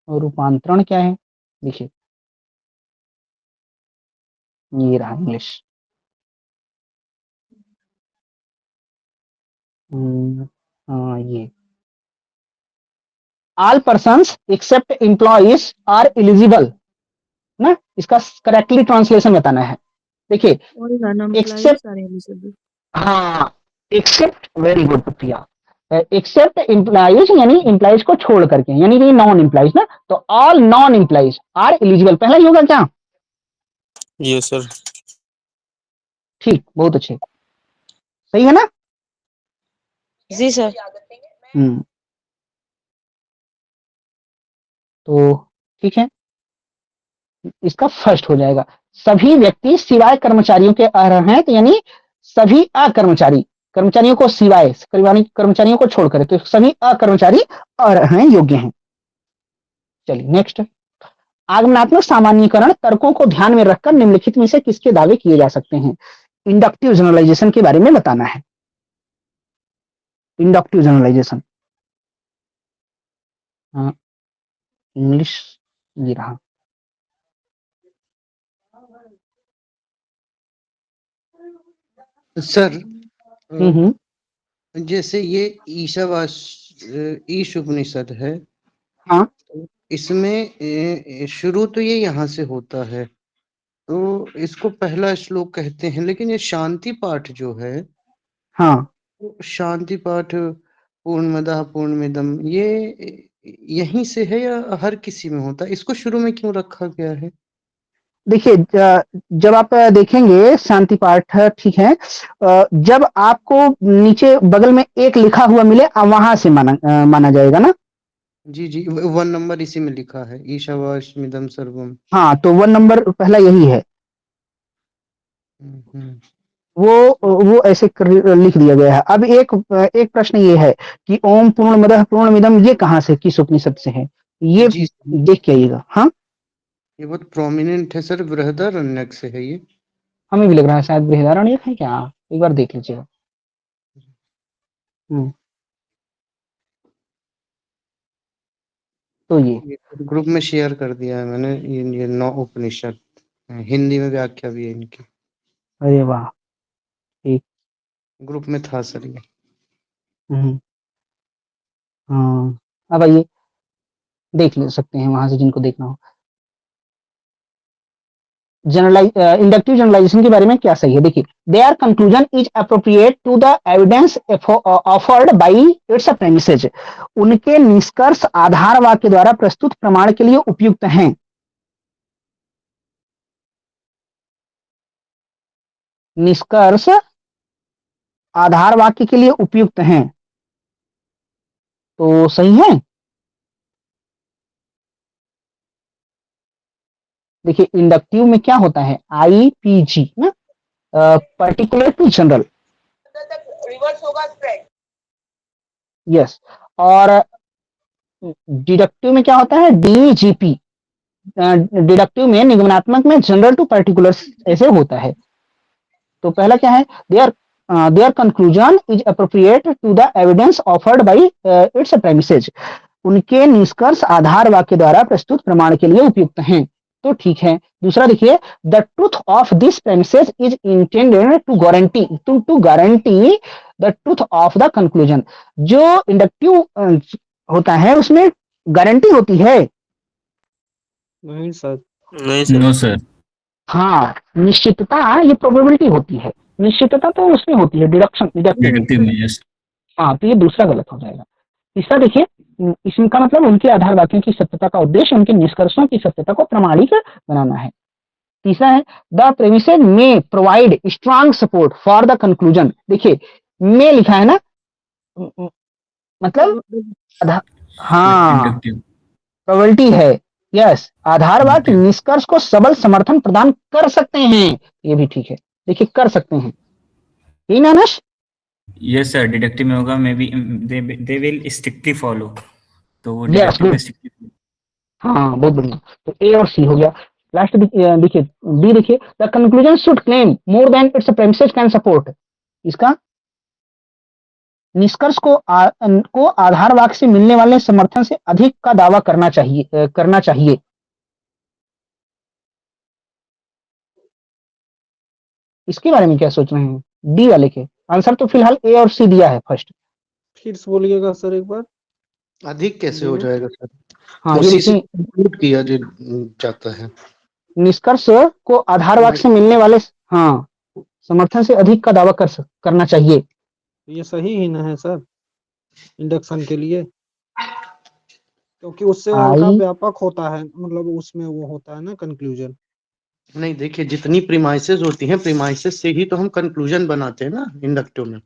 और रूपांतरण क्या है? देखिए, ये रहा इंग्लिश। हाँ, ये all persons except employees are eligible ना, इसका करेक्टली ट्रांसलेशन बताना है। देखिए, All non-employees except, are eligible. हाँ, except, very good Priya. Except employees यानी एम्प्लॉइज को छोड़ करके, यानी कि नॉन एम्प्लॉइज ना, तो all non employees are eligible, पहला ही होगा क्या? Yes, sir. ठीक, बहुत अच्छे, सही है ना? जी सर। हम्म, तो ठीक है, इसका फर्स्ट हो जाएगा। सभी व्यक्ति सिवाय कर्मचारियों के अर्ह हैं, तो यानी सभी अकर्मचारी, कर्मचारियों को सिवाय, कर्मचारियों को छोड़कर, तो सभी अकर्मचारी अर्ह हैं, योग्य हैं। चलिए नेक्स्ट, आगमनात्मक सामान्यीकरण तर्कों को ध्यान में रखकर निम्नलिखित में से किसके दावे किए जा सकते हैं? इंडक्टिव जनरलाइजेशन के बारे में बताना है। इंडक्टिव जनरलाइजेशन, हाँ, इंग्लिश ये रहा। सर हम्म, जैसे ये ईश उपनिषद है, हाँ, इसमें शुरू तो ये यहाँ से होता है, तो इसको पहला श्लोक कहते हैं, लेकिन ये शांति पाठ जो है, हाँ शांति पाठ पूर्णमदः पूर्णमिदम ये यहीं से है या हर किसी में होता है? इसको शुरू में क्यों रखा गया है? देखिए, जब आप देखेंगे शांति पाठ, ठीक है, जब आपको नीचे बगल में एक लिखा हुआ मिले, वहां से माना जाएगा ना। जी जी, 1 नंबर इसी में लिखा है, ईशावास्मिदं सर्वम। हाँ, तो 1 नंबर पहला यही है, वो ऐसे लिख दिया गया है। अब एक प्रश्न ये है कि ओम पूर्णमदः पूर्णमिदम ये कहाँ से, किस उपनिषद से है, ये जी देख के आइएगा। हाँ, ये बहुत प्रोमिनेंट है सर, बृहदारण्यक से है ये। हमें भी लग रहा है शायद बृहदारण्यक है क्या, एक बार देख लीजिएगा। तो ये ग्रुप में शेयर कर दिया है मैंने, ये 9 उपनिषद, हिंदी में व्याख्या भी है इनकी। अरे वाह, ठीक। ग्रुप में था सर ये। हाँ, अब आइए देख ले सकते हैं वहां से जिनको देखना हो। इंडक्टिव जनरलाइजेशन के बारे में क्या सही है, देखिए, their conclusion is appropriate to the evidence offered by its premises. उनके निष्कर्ष आधार वाक्य द्वारा प्रस्तुत प्रमाण के लिए उपयुक्त हैं। निष्कर्ष आधार वाक्य के लिए उपयुक्त हैं, तो सही है। देखिए, इंडक्टिव में क्या होता है, IPG ना, पर्टिकुलर टू जनरल, रिवर्स होगा स्प्रेड। यस, और डिडक्टिव में क्या होता है, DGP। डिडक्टिव में, निगमनात्मक में जनरल टू पर्टिकुलर ऐसे होता है। तो पहला क्या है, their conclusion is appropriate to the evidence offered by its premises. उनके निष्कर्ष आधार वाक्य द्वारा प्रस्तुत प्रमाण के लिए उपयुक्त हैं, तो ठीक है। दूसरा देखिए, the truth of this premises is intended to guarantee the truth of the conclusion. जो इंडक्टिव होता है उसमें गारंटी होती है, नहीं सर। नहीं सर। No sir. हाँ, निश्चितता, ये प्रोबेबिलिटी होती है, निश्चितता तो उसमें होती है डिडक्टिव में। यस। हाँ, तो ये दूसरा गलत हो जाएगा। तीसरा देखिए, इसका मतलब उनके आधार वाक्यों की सत्यता का उद्देश्य उनके निष्कर्षों की सत्यता को प्रमाणिक बनाना है। तीसरा है, द प्रेमिसेज में provide strong support for the conclusion. देखिए, में लिखा है ना, मतलब हाँ, प्रोबेबिलिटी है, यस, आधार वाक्य निष्कर्ष को सबल समर्थन प्रदान कर सकते हैं, ये भी ठीक है। देखिए, कर सकते हैं, यही ना नश? यस सर, डिडक्टिव में होगा, may be they will strictly follow, तो वो Yes, डिडक्टिव में good. strictly हाँ, बहुत बढ़िया। तो ए और सी हो गया। लास्ट देखिए, बी देखिए, the conclusion should claim more than its premises can support. इसका निष्कर्ष को आधार वाक्य से मिलने वाले समर्थन से अधिक का दावा करना चाहिए। इसके बारे में क्या सोच रहे हैं, डी वाले के? आंसर तो फिलहाल ए और सी दिया है फर्स्ट। फिर से बोलिएगा सर एक बार। अधिक कैसे हो जाएगा सर? हाँ, उसी ये से इंक्लूड किया जाता है। निष्कर्ष को आधार वाक्य से मिलने वाले हाँ समर्थन से अधिक का दावा करना चाहिए। ये सही ही ना है सर इंडक्शन के लिए, क्योंकि उससे हल्का व्यापक होता है, मतलब उसमें वो होता है ना कंक्लूजन। नहीं, देखिए, जितनी प्रीमाइसेस होती हैं, प्रीमाइसेस से ही तो हम कंक्लूजन बनाते हैं ना इंडक्टिव में।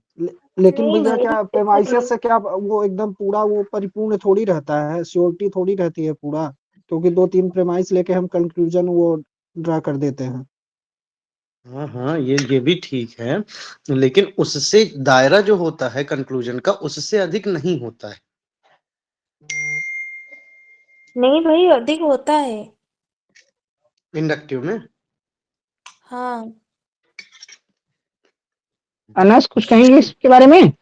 लेकिन भैया क्या प्रेमाइसेस से क्या वो एकदम पूरा वो परिपूर्ण थोड़ी रहता है, श्योरिटी थोड़ी रहती है पूरा, क्योंकि 2-3 प्रेमाइस लेके हम कंक्लूजन वो ड्रा कर देते हैं। हाँ हाँ, ये भी ठीक है, लेकिन उससे दायरा जो होता है कंक्लूजन का, उससे अधिक नहीं होता है। नहीं भाई, अधिक होता है इंडक्टिव में। हाँ। अनस कुछ कहेंगे इसके बारे में?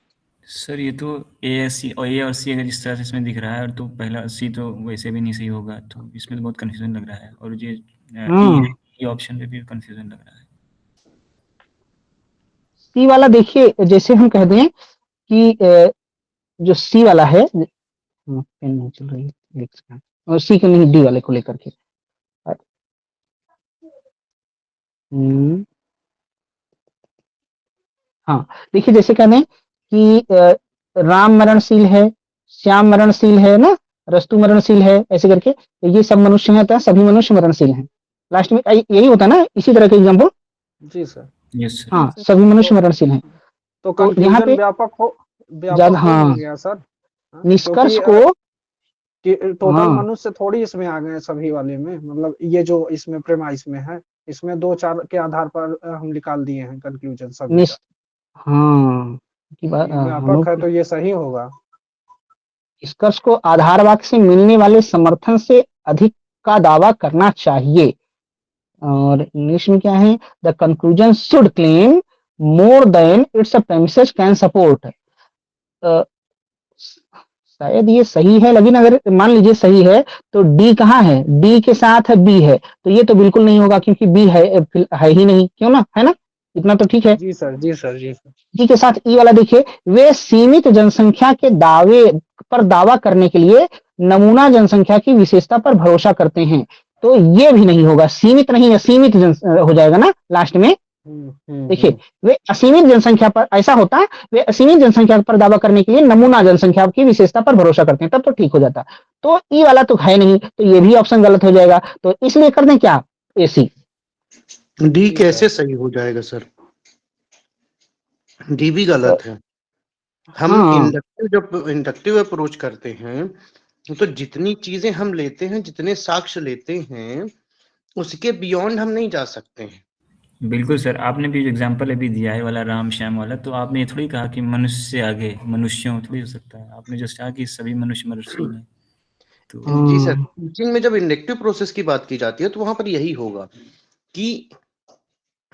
सर, ये तो ए और सी अगर जिस तरह से इसमें दिख रहा है, और तो पहला सी तो वैसे भी नहीं सही होगा, तो इसमें तो बहुत कंफ्यूजन लग रहा है, और ये ऑप्शन पे भी कंफ्यूजन लग रहा है। सी वाला देखिए, जैसे हम कह दें कि जो सी वाला है, पेन नहीं चल रही है, और सी के नहीं, डी वाले को लेकर के। हाँ, देखिए जैसे कहते हैं कि राम मरणशील है, श्याम मरणशील है ना, रस्तु मरणशील है, ऐसे करके, तो ये सब मनुष्य हैं, तो सभी मनुष्य मरणशील हैं। लास्ट में यही होता है ना, इसी तरह के एग्जाम्पल। जी सर। Yes sir. हाँ, सभी मनुष्य मरणशील हैं। तो तो यहाँ कंक्लूजन पे व्यापक हो हाँ, गया सर। हाँ, निष्कर्ष क्योंकि को टोटल हाँ, मनुष्य थोड़ी इसमें आ गए सभी वाले में, मतलब ये जो इसमें प्रेमाइस में है, इसमें 2-4 के आधार पर हम निकाल दिए हैं कंक्लूजन सभी निस का। हाँ, की बात ये हम व्यापक लोग है तो ये सही होगा। निष्कर्ष को आधार वाक्य से मिलने वाले समर्थन से अधिक का दावा करना चाहिए। और इंग्लिश में क्या है, the conclusion should claim more than it's premises can support. शायद ये सही है, लेकिन अगर मान लीजिए सही है तो डी कहाँ है, डी के साथ बी है, तो ये तो बिल्कुल नहीं होगा क्योंकि बी है ही नहीं, क्यों ना, है ना, इतना तो ठीक है। जी सर, जी सर, जी सर। डी के साथ ई वाला देखिए, वे सीमित जनसंख्या के दावे पर दावा करने के लिए नमूना जनसंख्या की विशेषता पर भरोसा करते हैं, तो ये भी नहीं होगा, सीमित नहीं, असीमित हो जाएगा ना लास्ट में। देखिए, वे असीमित जनसंख्या पर, ऐसा होता है, वे असीमित जनसंख्या पर दावा करने के लिए नमूना जनसंख्या की विशेषता पर भरोसा करते हैं, तब तो ठीक हो जाता। तो ई वाला तो है नहीं, तो ये भी ऑप्शन गलत हो जाएगा, तो इसलिए कर दें क्या, एसी। डी कैसे सही हो जाएगा सर? डी भी गलत है। हम हाँ, जब इंडक्टिव अप्रोच करते हैं तो जितनी चीजें हम लेते हैं, जितने साक्ष्य लेते हैं, उसके बियॉन्ड हम नहीं जा सकते हैं। बिल्कुल सर, आपने भी जो एग्जांपल अभी दिया है वाला राम श्याम वाला, तो आपने ये थोड़ी कहा कि मनुष्य से आगे मनुष्यों थोड़ी हो सकता है, आपने जस्ट कहा कि सभी मनुष्य मनुष्य हैं। तो जी सर, टीचिंग में जब इंडक्टिव प्रोसेस की बात की जाती है तो वहां पर यही होगा कि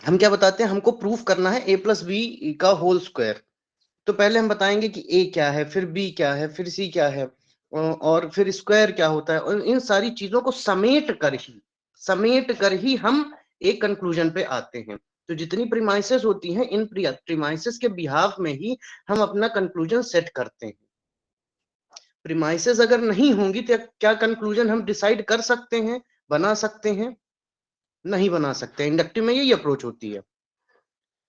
हम क्या बताते हैं, हमको प्रूफ करना है a+b का होल स्क्वायर। तो पहले हम बताएंगे कि a क्या है, फिर b क्या है, फिर c क्या है, और फिर स्क्वायर क्या होता है, और इन सारी चीजों को समेट कर ही हम एक कंक्लूजन पे आते हैं। तो जितनी प्रीमाइसेस होती हैं, इन प्रीमाइसेस के बिहाफ में ही हम अपना कंक्लूजन सेट करते हैं। प्रीमाइसेस अगर नहीं होंगी तो क्या कंक्लूजन हम डिसाइड कर सकते हैं, बना सकते हैं? नहीं बना सकते। इंडक्टिव में यही अप्रोच होती है।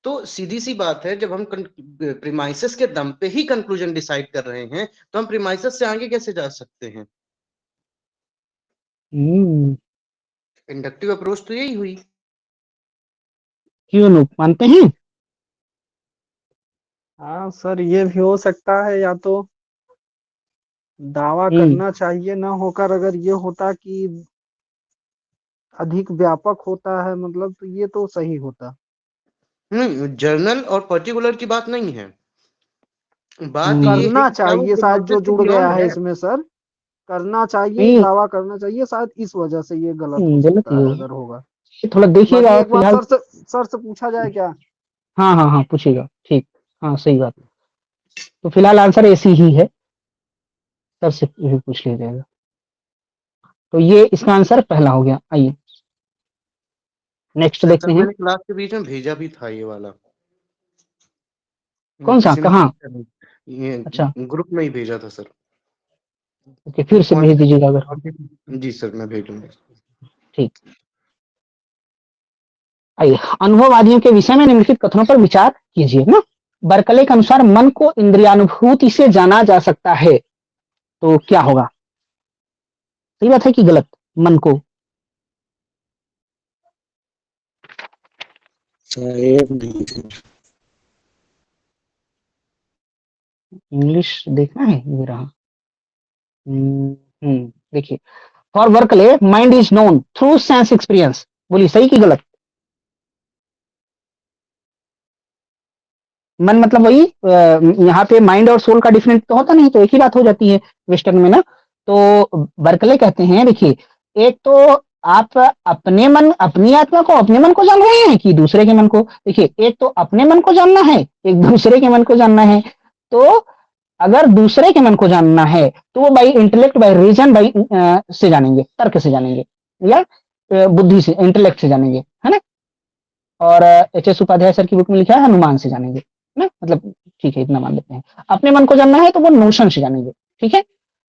तो सीधी सी बात है, जब हम प्रीमाइसेस के दम पे ही कंक्लूजन डिसाइड कर रहे हैं, तो हम प्रीमाइसेस से आगे कैसे जा सकते हैं? इंडक्टिव अप्रोच तो यही हुई। क्यों लोग मानते हैं? हाँ सर, ये भी हो सकता है, या तो दावा करना चाहिए ना होकर अगर ये होता कि अधिक व्यापक होता है, मतलब तो ये तो सही होता। नहीं, जर्नल और पर्टिकुलर की बात नहीं है, बात ये है करना कि क्या वो चाहिए शायद, प्रीमाइसेस जो के जुड़ गया बियॉन्ड है है। इसमें सर, करना चाहिए, नहीं, दावा करना चाहिए, शायद इस वजह से ये गलत हो गलत सकता ही है होगा, अगर होगा। थोड़ा देखिएगा बाकी आप एक बार फिलहाल। सर से पूछा जाए क्या? हाँ हाँ हाँ, पूछिएगा, ठीक, हाँ सही बात। तो फिलहाल आंसर एसी ही है, सर से भी पूछ लिया जाएगा। तो ये इसका आंसर पहला हो गया। आइए नेक्स्ट सर देखते हैं। मैंने क्लास के बीच में भेजा भी था ये वाला, कौन सा, किसी ने कहाँ? पूछा नहीं, ये अच्छा, ग्रुप में ही भेजा था सर। ओके, फिर से भेज दीजिएगा अगर। जी सर, मैं भेजूंगा। ठीक, आइए, अनुभववादियों के विषय में निम्नलिखित कथनों पर विचार कीजिए ना। बर्कले के अनुसार मन को इंद्रियानुभूति से जाना जा सकता है, तो क्या होगा, सही बात है कि गलत? मन को इंग्लिश देखना है, ये रहा। देखिए, for Berkeley mind is known through sense experience, बोलिए सही कि गलत? मन मतलब वही, यहाँ पे माइंड और सोल का डिफरेंट तो होता नहीं, तो एक ही बात हो जाती है वेस्टर्न में ना। तो बर्कले कहते हैं, देखिए, एक तो आप अपने मन, अपनी आत्मा को, अपने मन को जान रहे हैं कि दूसरे के मन को? देखिए, एक तो अपने मन को जानना है, एक दूसरे के मन को जानना है। तो अगर दूसरे के मन को जानना है तो वो by intellect, by reason, by से जानेंगे, तर्क से जानेंगे, या बुद्धि से, इंटेलेक्ट से जानेंगे, है ना। और एच.एस. उपाध्याय सर की बुक में लिखा है अनुमान से जानेंगे ना, मतलब ठीक है, इतना मान लेते हैं। अपने मन को जानना है तो वो नोशन से जानेंगे, ठीक है।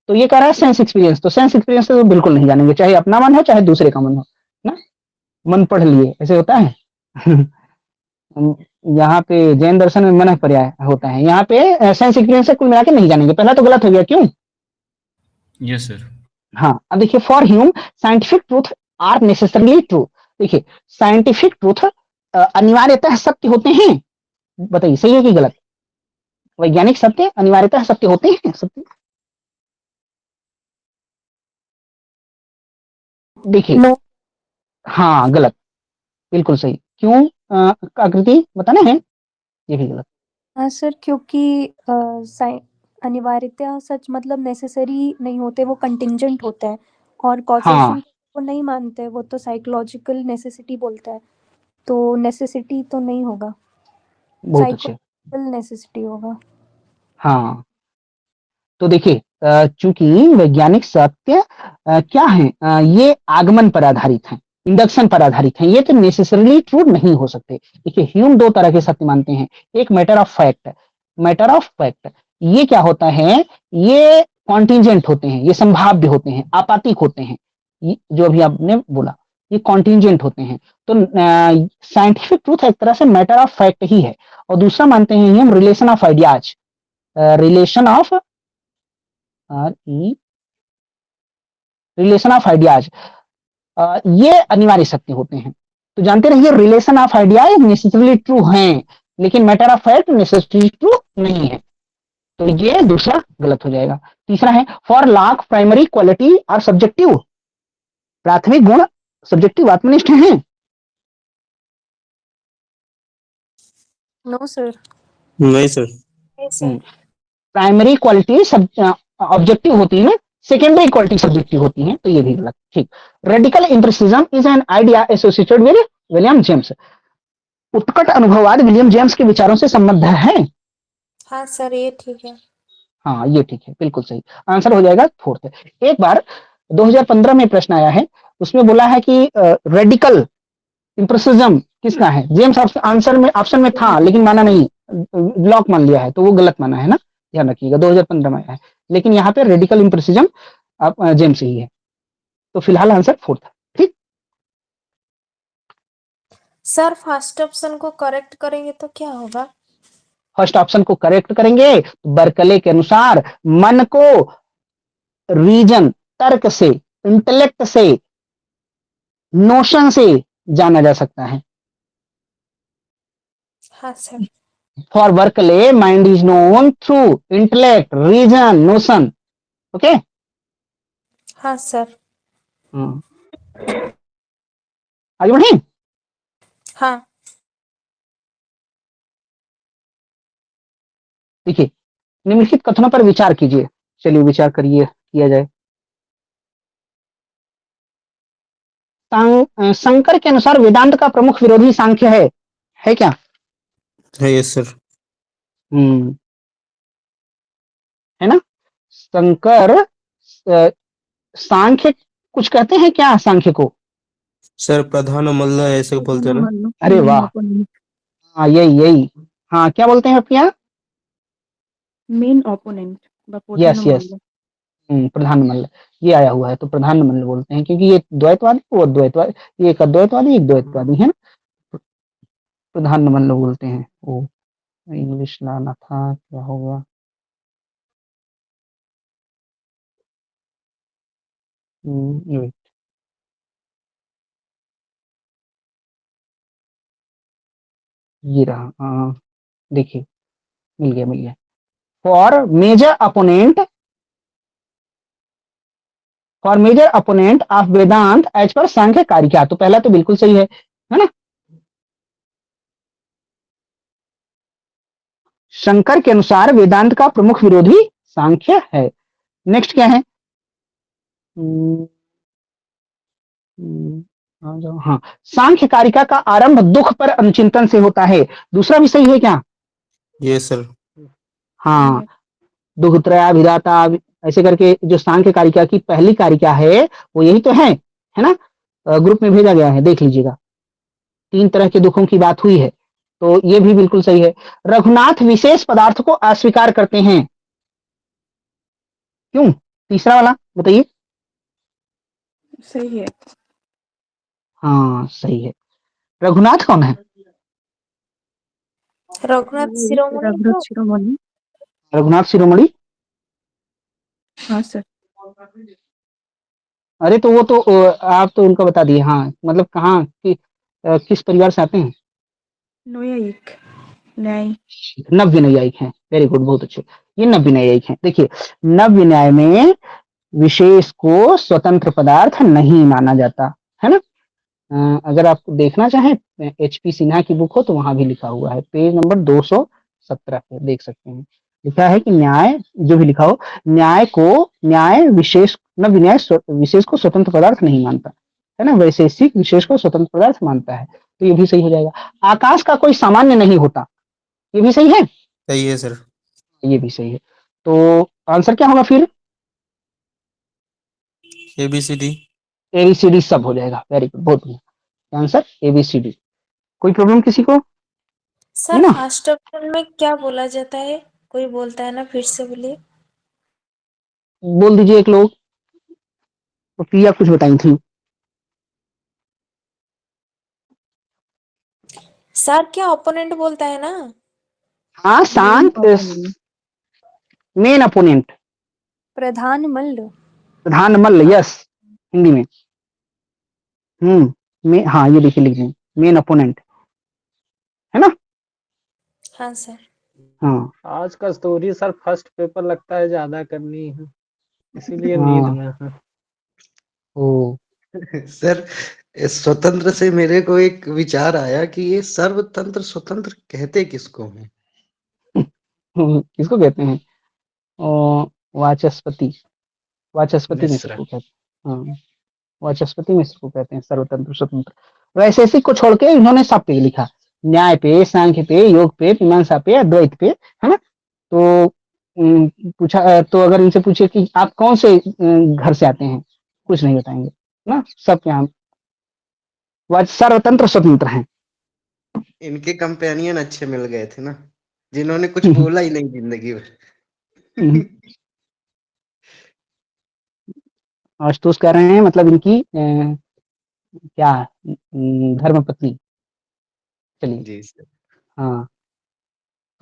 तो ये कह रहा है सेंस एक्सपीरियंस, तो सेंस एक्सपीरियंस तो बिल्कुल नहीं जानेंगे, चाहे अपना मन हो चाहे दूसरे का मन हो ना, मन पढ़ लिए ऐसे होता है। यहाँ पे जैन दर्शन में मन पर्याय होता है, यहाँ पे सेंस एक्सपीरियंस से कुल मिला के नहीं जानेंगे, पहला तो गलत हो गया, क्यों? Yes sir. हाँ, अब देखिए for Hume scientific truth are necessarily true. देखिए साइंटिफिक ट्रूथ अनिवार्यतः सत्य होते हैं, बताइए सही है कि गलत? वैज्ञानिक सत्य अनिवार्यतः सत्य होते हैं, सत्य। देखिए नो। हाँ गलत, बिल्कुल सही, क्यों? आकृति बताना है, ये भी गलत। हाँ सर, क्योंकि अनिवार्यतः सच मतलब नेसेसरी नहीं होते, वो कंटिंजेंट होते हैं, और कॉजेशन हाँ को नहीं मानते, वो तो साइकोलॉजिकल नेसेसिटी बोलता है, तो नेसेसिटी तो नहीं होगा, बहुत अच्छे। साइकोलॉजिकल नेसेसिटी होगा। हाँ तो देखिए चूंकि वैज्ञानिक सत्य क्या है, ये आगमन पर आधारित है, इंडक्शन पर आधारित है, ये तो नेसेसरली ट्रू नहीं हो सकते। देखिए ह्यूम दो तरह के सत्य मानते हैं, एक matter of fact, matter of fact ये क्या होता है, ये कॉन्टिंजेंट होते हैं, ये संभाव्य होते हैं, आपातिक होते हैं, जो अभी आपने बोला ये कॉन्टिंजेंट होते हैं। तो साइंटिफिक ट्रूथ एक तरह से मैटर ऑफ फैक्ट ही है। और दूसरा मानते हैं हम relation of ideas, relation of relation of ideas, ये अनिवार्य सत्य होते हैं। तो जानते रहिए relation of ideas necessarily true हैं, लेकिन matter of fact necessarily true नहीं है, तो ये दूसरा गलत हो जाएगा। तीसरा है फॉर लॉक प्राइमरी क्वालिटी और सब्जेक्टिव, प्राथमिक गुण सब्जेक्टिव आत्मनिष्ठ हैं। No sir. नहीं सर। प्राइमरी क्वालिटी ऑब्जेक्टिव होती है, सेकेंडरी क्वालिटी सब्जेक्टिव होती है, तो ये भी गलत। ठीक, radical empiricism is an idea associated with William James, उत्कट अनुभववाद विलियम जेम्स के विचारों से संबद्ध है। हाँ सर, ये ठीक है। हाँ ये ठीक है, बिल्कुल सही आंसर हो जाएगा फोर्थ। एक बार 2015 में प्रश्न आया है, उसमें बोला है कि रेडिकल इंप्रेसिज्म किसका है, जेम्स आंसर में ऑप्शन में था लेकिन माना नहीं, ब्लॉक मान लिया है, तो वो गलत माना है ना, ध्यान रखिएगा 2015 में आया है, लेकिन यहाँ पे रेडिकल इंप्रेसिज्म जेम्स ही है, तो फिलहाल आंसर फोर्थ है। ठीक सर फर्स्ट ऑप्शन को करेक्ट करेंगे तो क्या होगा? फर्स्ट ऑप्शन को करेक्ट करेंगे तो बर्कले के अनुसार मन को रीजन, तर्क से, इंटेलेक्ट से, नोशन से जाना जा सकता है। हाँ sir. For Berkeley mind is known through intellect, reason, notion. Okay. हाँ सर। आगे बढ़े। हाँ। देखिए निम्नलिखित कथनों पर विचार कीजिए, चलिए विचार करिए, किया जाए। शंकर के अनुसार वेदांत का प्रमुख विरोधी सांख्य है क्या? है यस सर। है ना, शंकर सांख्य कुछ कहते हैं क्या सांख्य को? सर प्रधान मल्ल ऐसे बोलते हैं ना। अरे वाह, हाँ यही हाँ, क्या बोलते हैं आप यहाँ? Main opponent. यस यस, प्रधान मल्ल ये आया हुआ है, तो प्रधान मल्ल बोलते हैं, क्योंकि ये द्वैतवादी वो द्वैतवादी, ये एक अद्वैतवादी एक द्वैतवादी है ना, प्रधान मल्ल बोलते हैं। वो इंग्लिश लाना था, क्या हो गया? wait. ये रहा, देखिए मिल गया। For major opponent of Vedanta as per Sankhya कारिका, तो पहला तो बिल्कुल सही है ना। शंकर के अनुसार वेदांत का प्रमुख विरोधी सांख्य है। नेक्स्ट क्या है? हाँ, सांख्य कारिका का आरंभ दुख पर अनुचिंतन से होता है, दूसरा भी सही है क्या? Yes sir. हाँ, दुखत्रयाभिधाता ऐसे करके जो सांख्य कारिका की पहली कारिका है वो यही तो है ना, ग्रुप में भेजा गया है, देख लीजिएगा। 3 तरह के दुखों की बात हुई है, तो ये भी बिल्कुल सही है। रघुनाथ विशेष पदार्थ को अस्वीकार करते हैं, क्यों? तीसरा वाला बताइए। सही है। हाँ सही है। रघुनाथ कौन है? रघुनाथ शिरोमणि रघुनाथ तो शिरोमणि। रघुनाथ शिरोमणि। हाँ सर। अरे तो वो तो आप तो उनका बता दिए। हाँ मतलब कहाँ किस परिवार से आते हैं? न्यायिक। न्याय। नव्य न्यायिक हैं। वेरी गुड, बहुत अच्छे। ये नव्य न्यायिक हैं। देखिए नव्य न्याय में विशेष को स्वतंत्र पदार्थ नहीं माना जाता है ना। अगर आप देखना चाहें HP सिन्हा की बुक हो तो वहां भी लिखा हुआ है, पेज नंबर 217 पे देख सकते हैं। लिखा है कि न्याय जो भी लिखा हो, न्याय विशेष नव्य न्याय विशेष को स्वतंत्र पदार्थ नहीं मानता है ना, वैशेषिक विशेष को स्वतंत्र पदार्थ मानता है। तो ये भी सही हो जाएगा। आकाश का कोई सामान्य नहीं होता, ये भी सही है। सही है सर। ये भी सही है। तो आंसर क्या होगा फिर? ABCD। ABCD सब हो जाएगा। वेरी गुड, बहुत बढ़िया आंसर ABCD। कोई प्रॉब्लम किसी को? है सर ना। फर्स्ट ऑप्शन में क्या बोला जाता है? कोई बोलता है ना, फिर से बोलिए। बोल दीजिए एक लोग। तो प्रिया कुछ बताई थी। सर क्या ओपोनेंट बोलता है ना? हाँ शांत। Main opponent. प्रधान मल्ल। प्रधान मल्ल, यस हिंदी में। हाँ ये देखिए लिख दें, मेन अपोनेंट है ना। हाँ सर। हाँ आज का स्टोरी सर फर्स्ट पेपर लगता है ज्यादा करनी है, इसीलिए नींद हाँ। में है। ओ सर स्वतंत्र से मेरे को एक विचार आया कि ये सर्वतंत्र स्वतंत्र कहते किसको हैं? किसको कहते हैं? वाचस्पति। वाचस्पति मिश्र मिश्र। को कहते हैं। हाँ वाचस्पति मिश्र को कहते हैं सर्वतंत्र स्वतंत्र। वैशेषिक को छोड़ के इन्होंने सब पे लिखा, न्याय पे, सांख्य पे, योग पे, मीमांसा पे, अद्वैत पे, है ना। तो पूछा तो अगर इनसे पूछे कि आप कौन से घर से आते हैं, कुछ नहीं बताएंगे ना। सब यहाँ वह सर्वतंत्र स्वतंत्र हैं। इनके कंपेनियन अच्छे मिल गए थे ना, जिन्होंने कुछ बोला ही नहीं जिंदगी भर। आशुतोष कह रहे हैं मतलब इनकी क्या धर्मपत्नी। चलिए जी सर। हाँ,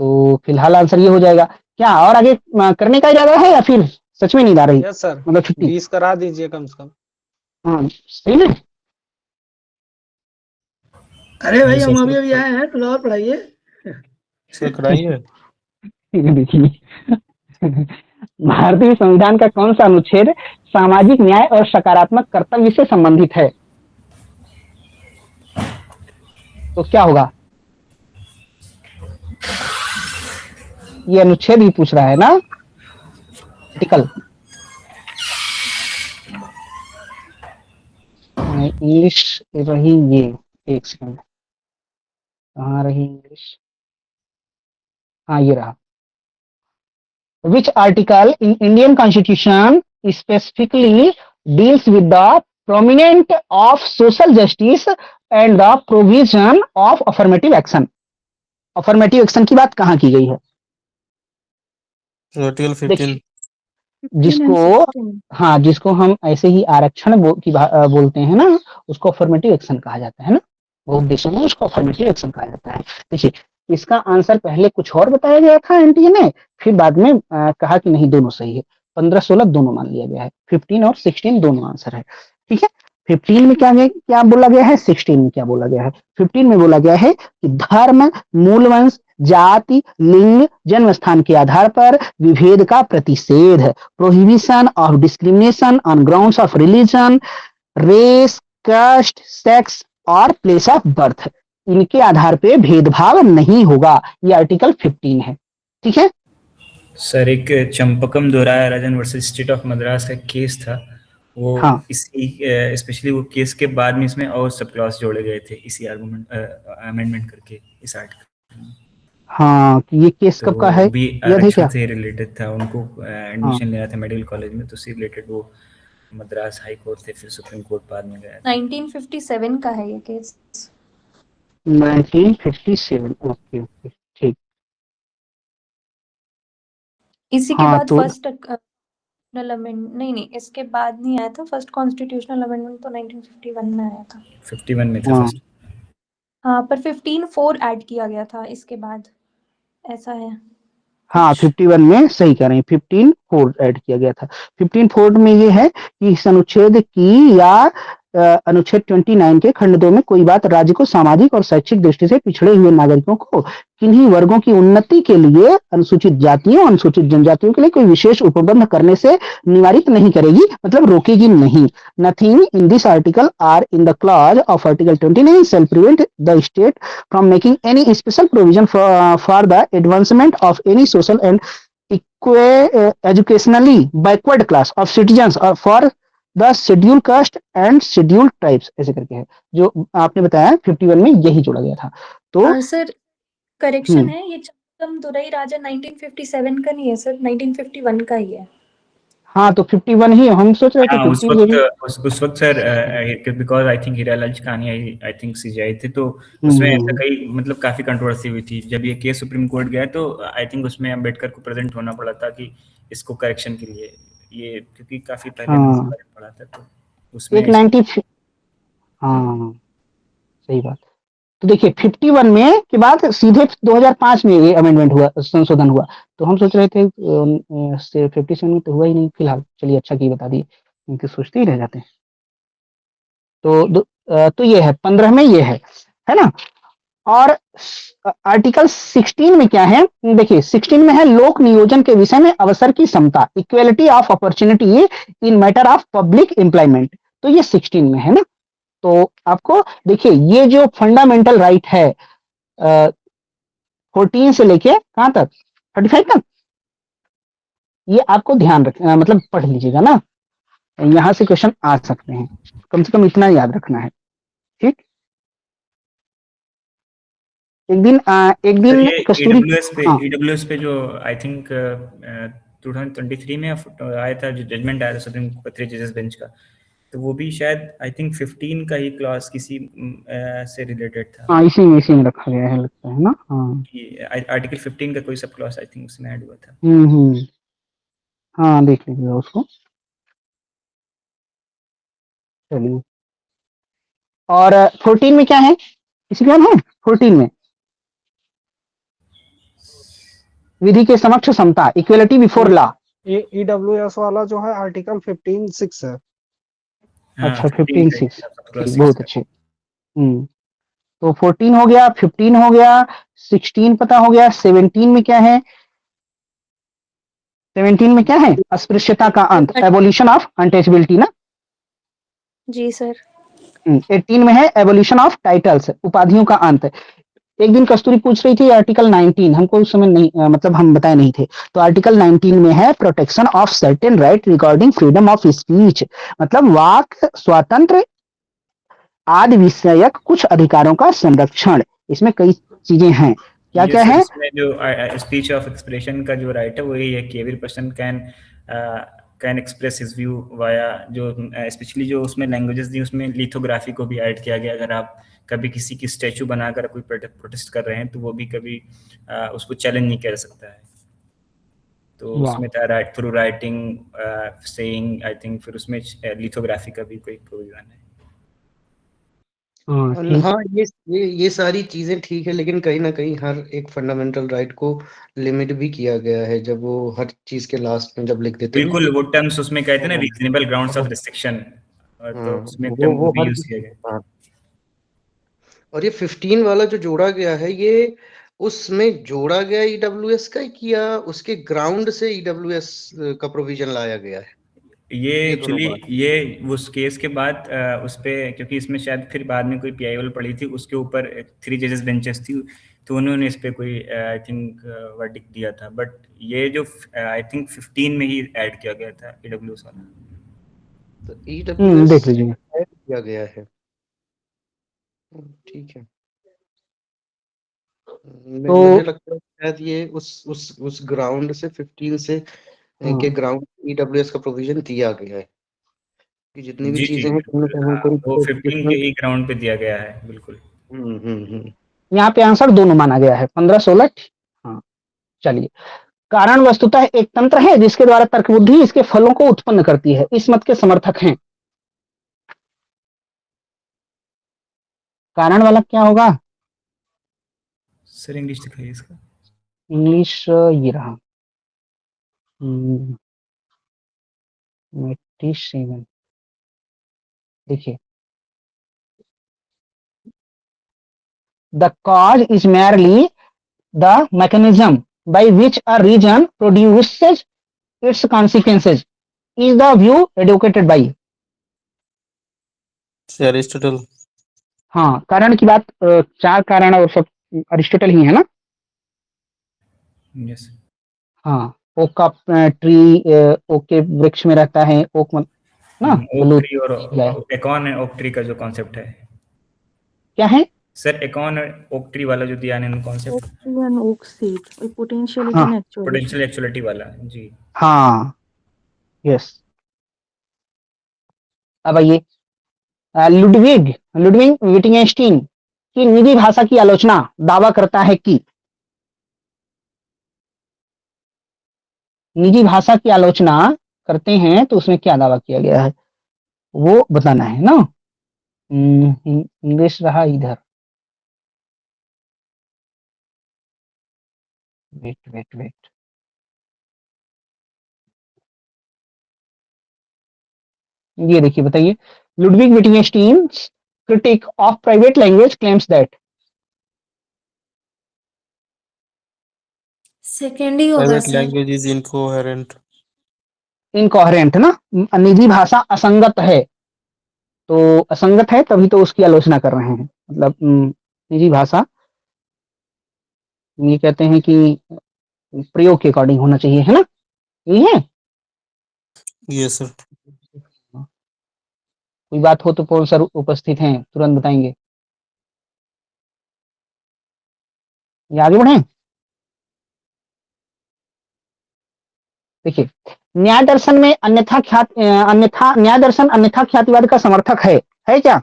तो फिलहाल आंसर ये हो जाएगा। क्या और आगे करने का इरादा है या फिर सच में नींद आ रही? यस सर, मतलब छुट्टी। 20 करा दीजिए कम से कम। हाँ सही है। अरे भाई हम सर अभी आए हैं, थोड़ा और पढ़ाइए। सर कराइए। देखिए भारतीय संविधान का कौन सा अनुच्छेद सामाजिक न्याय और सकारात्मक कर्तव्य से संबंधित है? तो क्या होगा? ये अनुच्छेद ही पूछ रहा है ना, आर्टिकल। इंग्लिश रही ये, एक सेकंड, कहाँ रही इंग्लिश? हाँ ये रहा। Which article in Indian Constitution specifically deals with the prominent of social justice and the provision of affirmative action? affirmative action की बात कहाँ की गई है? आर्टिकल 15। देखिए जिसको हम ऐसे ही आरक्षण बोलते हैं ना, उसको अफर्मेटिव एक्शन कहा जाता है ना। बहुत देशों में उसको अफर्मेटिव एक्शन कहा जाता है। देखिए इसका आंसर पहले कुछ और बताया गया था एनटीए ने, फिर बाद में कहा कि नहीं दोनों सही है। 15-16 दोनों मान लिया गया है, 15 और 16 दोनों आंसर है। ठीक है, 15 में क्या बोला गया है, 16 में क्या बोला गया है? 15 में बोला गया है कि धर्म, मूलवंश, जाति, लिंग, जन्म स्थान के आधार पर विभेद का प्रतिषेध, prohibition of discrimination on grounds of religion, race, caste, sex और प्लेस ऑफ बर्थ, इनके आधार पे भेदभाव नहीं होगा। ये आर्टिकल 15 है। ठीक है सर, एक चंपकम दोराया राजन वर्सेस स्टेट ऑफ मद्रास का केस था, वो हाँ इसी स्पेशली वो केस के बाद में इसमें और सब क्लॉज जोड़े गए थे इसी अमेंडमेंट करके इस आर्टिकल। हाँ, ये केस कब का है, भी याद है आरक्षण क्या? से रिलेटेड था, उनको एडमिशन लेना था मेडिकल कॉलेज में, तो उससे रिलेटेड वो मद्रास हाई कोर्ट थे, फिर सुप्रीम कोर्ट बाद में गया। 1957 का है ये केस। 1957। ओके ओके ठीक। इसी के हाँ बाद तो फर्स्ट अमेंडमेंट नहीं, इसके बाद नहीं आया था। फर्स्ट कॉन्स्टिट्यूशनल अमेंडमेंट तो 1951 में आया था। 51 में था हाँ फर्स्ट। हाँ, पर 15(4) ऐड किया गया था इसके बाद, ऐसा है हाँ, कुछ। 51 में सही कह रहे हैं, 15(4) ऐड किया गया था। 15(4) में ये है कि इस अनुच्छेद की या अनुच्छेद 29 के खंड 2 में कोई बात राज्य को सामाजिक और शैक्षिक दृष्टि से पिछड़े हुए नागरिकों को किन्हीं वर्गों की उन्नति के लिए अनुसूचित जातियों, अनुसूचित जनजातियों के लिए कोई विशेष उपबंध करने से निवारित नहीं करेगी, मतलब रोकेगी नहीं। Nothing in this article or in the clause of article 29 shall prevent the state from making any special provision for the advancement of any social and educationally backward class of citizens or for the scheduled caste and scheduled tribes, ऐसे करके है जो आपने बताया 51 में यही जोड़ा गया था। तो सर करेक्शन है, ये चक्कम दुरई राजा 1957 का नहीं है सर, 1951 का ही है। हाँ, तो 51 ही हम सोच रहे थे हाँ, 50 से भी। उस वक्त sir because I think Hiralal कहानी आई थिंक सीजीआई थे, तो उसमें ऐसा कई मतलब काफी कंट्रोवर्सी हुई थी। जब ये केस सुप्रीम कोर्ट गया तो आई थिंक उसमें अम्बेडकर को प्रेजेंट होना पड़ा था कि इसको करेक्शन के लिए, ये क्योंकि काफी पहले हाँ, पड़ा था, तो उसमें एक 90 हाँ सही बात। तो देखिए 51 में के बाद सीधे 2005 में ये अमेंडमेंट हुआ, संशोधन हुआ। तो हम सोच रहे थे 57 में तो हुआ ही नहीं फिलहाल। चलिए अच्छा की बता दिए, क्योंकि सोचते ही रह जाते हैं। तो ये है 15 में ये है ना। और आर्टिकल 16 में क्या है, देखिए 16 में है लोक नियोजन के विषय में अवसर की समता, equality of opportunity in matter of public employment. तो ये 16 में है ना। तो आपको देखिए ये जो फंडामेंटल राइट है 14 से लेके कहां तक 35 तक, ये आपको ध्यान रख मतलब पढ़ लीजिएगा ना, यहां से क्वेश्चन आ सकते हैं, कम से कम इतना याद रखना है, ठीक। एक दिन कस्तूरी ईडब्ल्यूएस पे जो आई थिंक 2023 में आया था, जो जजमेंट आया था सुप्रीम कोर्ट 3 जजेस बेंच का, तो वो भी शायद आई थिंक 15 का ही क्लॉज किसी से रिलेटेड था। हाँ, इसी में रखा गया है लगता है ना। हाँ, आर्टिकल 15 का कोई सब क्लॉज आई थिंक उसमें ऐड हुआ था। हाँ देख लीजिएगा उसको। चलिए, और 14 में क्या है, किसी का है 14 में विधि के समक्ष समता, इक्वेलिटी बिफोर लॉ। ईडब्ल्यूएस वाला जो है आर्टिकल 15(6) है। अच्छा 15(6), बहुत अच्छे। तो 14 हो गया, 15 हो गया, 16 पता हो गया। 17 में क्या है, 17 में क्या है, अस्पृश्यता का अंत, एबोलिशन ऑफ अनटचेबिलिटी ना। जी सर। 18 में है एबोलिशन ऑफ टाइटल्स, उपाधियों का अंत। एक दिन कस्तूरी पूछ रही थी आर्टिकल 19, हमको उस समय नहीं मतलब हम बताए नहीं थे। तो आर्टिकल 19 में है protection of certain right regarding freedom of speech, मतलब वाक स्वातंत्र आदि विषयक कुछ अधिकारों का संरक्षण। इसमें कई चीजें हैं, क्या क्या है। इसमें जो स्पीच ऑफ एक्सप्रेशन का जो राइट है वो यही है कि every person can express his view via, जो स्पेशली जो उसमें लैंग्वेजेस दी उसमें लिथोग्राफी को भी ऐड किया गया। अगर आप कभी किसी की स्टैचू बनाकर कोई प्रोटेस्ट कर रहे हैं तो वो भी कभी उसको चैलेंज नहीं कर सकता है। तो उसमें था right through writing, saying, I think फिर उसमें लिथोग्राफी का भी कोई प्रोविजन है। हाँ, ये सारी चीजें ठीक है, लेकिन कहीं ना कहीं हर एक फंडामेंटल राइट को लिमिट भी किया गया है। जब वो हर चीज के लास्ट में जब लिख देते हैं बिल्कुल, वो टर्म्स उसमें कहते हैं ना रीजनेबल ग्राउंड्स ऑफ रिस्ट्रिक्शन, तो उसमें टर्म वो भी यूज किया गया। और ये 15 वाला जो जोड़ा गया है, ये उसमें जोड़ा गया ईडब्ल्यूएस का या उसके ग्राउंड से ईडब्ल्यूएस का प्रोविजन लाया गया है? ये एक्चुअली ये उस केस के बाद उस पे, क्योंकि इसमें शायद फिर बाद में कोई पीआईएल पड़ी थी, उसके ऊपर 3 जजेस बेंचेस थी, तो उन्होंने इस पे कोई आई थिंक वर्डिक्ट दिया था। बट ये जो आई थिंक 15 में ही ऐड किया गया था ईडब्ल्यूएस वाला। तो ईडब्ल्यूएस देख लीजिए ऐड किया गया है, ठीक है। तो मुझे लगता है शायद ये उस ग्राउंड से 15 से के ग्राउंड ईडब्ल्यूएस का प्रोविजन दिया गया है कि जितनी भी चीजें हैं वो 15 के ही ग्राउंड पे दिया गया है, बिल्कुल। यहाँ पे आंसर दोनों माना गया है, 15, 16। हाँ चलिए, कारण वस्तुतः एक तंत्र है जिसके द्वारा तर्क बुद्धि इसके फलों को उत्पन्न करती है। इस मत के समर्थक हैं। कारण वाला क्या होगा? सर इंग्लिश दिखाइए इसका। इंग्लिश ये रहा 87। देखिए, the cause is merely the mechanism by which a region produces its consequences is the view advocated by। Aristotle. हाँ, कारण की बात 4 कारण और सब अरिस्टोटल ही है ना। यस। हाँ, ओक का ट्री ओक के वृक्ष में रहता है, ओक ना ओक ट्री और है। एकॉन ओक ट्री का जो कॉन्सेप्ट है क्या है सर? एकॉन ओक ट्री वाला जो दिया है concept, oak tree and oak seed, potentiality हाँ, एंड एक्चुअलिटी। पोटेंशियल एक्चुअलिटी वाला जी। हाँ, यस। अब आइए, लुडविग लुडविग विटगेंस्टीन की निजी भाषा की आलोचना दावा करता है कि निजी भाषा की आलोचना करते हैं तो उसमें क्या दावा किया गया है वो बताना है ना। इंग्लिश रहा इधर, वेट ये देखिए, बताइए। Ludwig Wittgenstein critique of private language claims that. Second ही होगा private sir. Language is incoherent. Incoherent ना, निजी भाषा असंगत है, तो असंगत है तभी तो उसकी आलोचना कर रहे हैं। मतलब निजी भाषा ये कहते हैं कि प्रयोग के अकॉर्डिंग होना चाहिए, है ना, यही है। Yes sir. कोई बात हो तो पवन सर उपस्थित हैं, तुरंत बताएंगे या आगे बढ़े। देखिए, न्याय दर्शन में अन्यथा न्याय दर्शन अन्यथा ख्यातिवाद का समर्थक है क्या?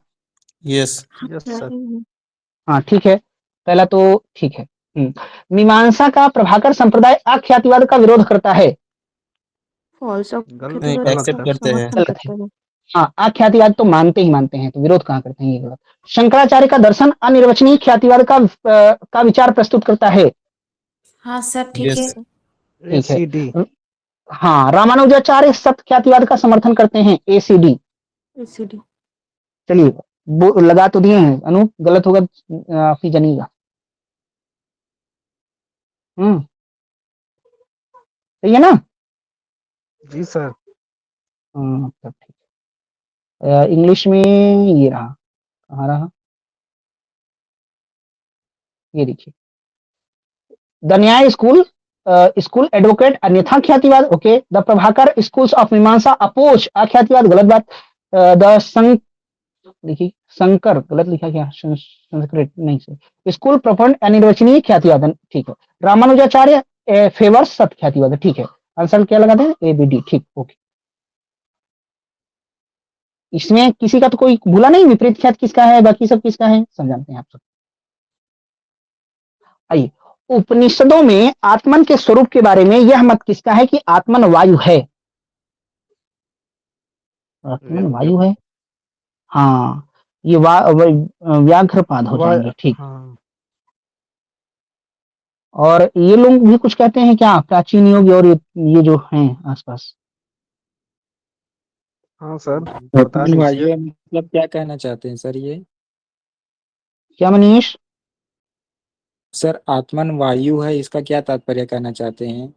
यस। Yes sir. हाँ, ठीक है, पहला तो ठीक है। मीमांसा का प्रभाकर संप्रदाय अख्यातिवाद का विरोध करता है। फॉल्स नहीं, एक्सेप्ट करते हैं। गलत है। हाँ, अख्यातिवाद तो मानते हैं, तो विरोध कहाँ करते हैं, ये गलत। शंकराचार्य का दर्शन अनिर्वचनीय ख्यातिवाद का विचार प्रस्तुत करता है। हाँ सर, ठीक है। यस। ठीक है। हाँ, रामानुजाचार्य सत्य ख्यातिवाद का समर्थन करते हैं, एसीडी। चलिए, लगा तो दिए हैं, अनु गलत होगा आप ही जानिएगा। सही है ना? जी सर। तब ठीक है। इंग्लिश में ये रहा, कहाँ रहा, ये देखिए, द न्याय स्कूल एडवोकेट अन्यथा ख्यातिवाद। Okay, the Prabhakara schools of Mimamsa oppose अख्यातिवाद। गलत बात। द देखिए, शंकर गलत लिखा गया, संस्कृत नहीं से। स्कूल प्रपंड अनिर्वचनीय ख्यातिवाद, ठीक है। रामानुजाचार्य फेवर्स सत्य ख्यातिवाद, ठीक है। आंसर क्या लगाते हैं? एबीडी, ठीक, ओके। इसमें किसी का तो कोई भूला नहीं? विपरीत ख्यात किसका है, बाकी सब किसका है, समझाते हैं आप सब। आइए, उपनिषदों में आत्मन के स्वरूप के बारे में यह मत किसका है कि आत्मन वायु है? आत्मन वायु है। हाँ, ये व्याघ्रपाद हो जाएंगे, ठीक। हाँ। और ये लोग भी कुछ कहते हैं क्या, प्राचीन योग और ये जो हैं आसपास? हाँ सर, बता दीजिए। मतलब क्या कहना चाहते हैं सर ये? क्या मनीष? सर, आत्मन वायु है, इसका क्या तात्पर्य कहना चाहते हैं?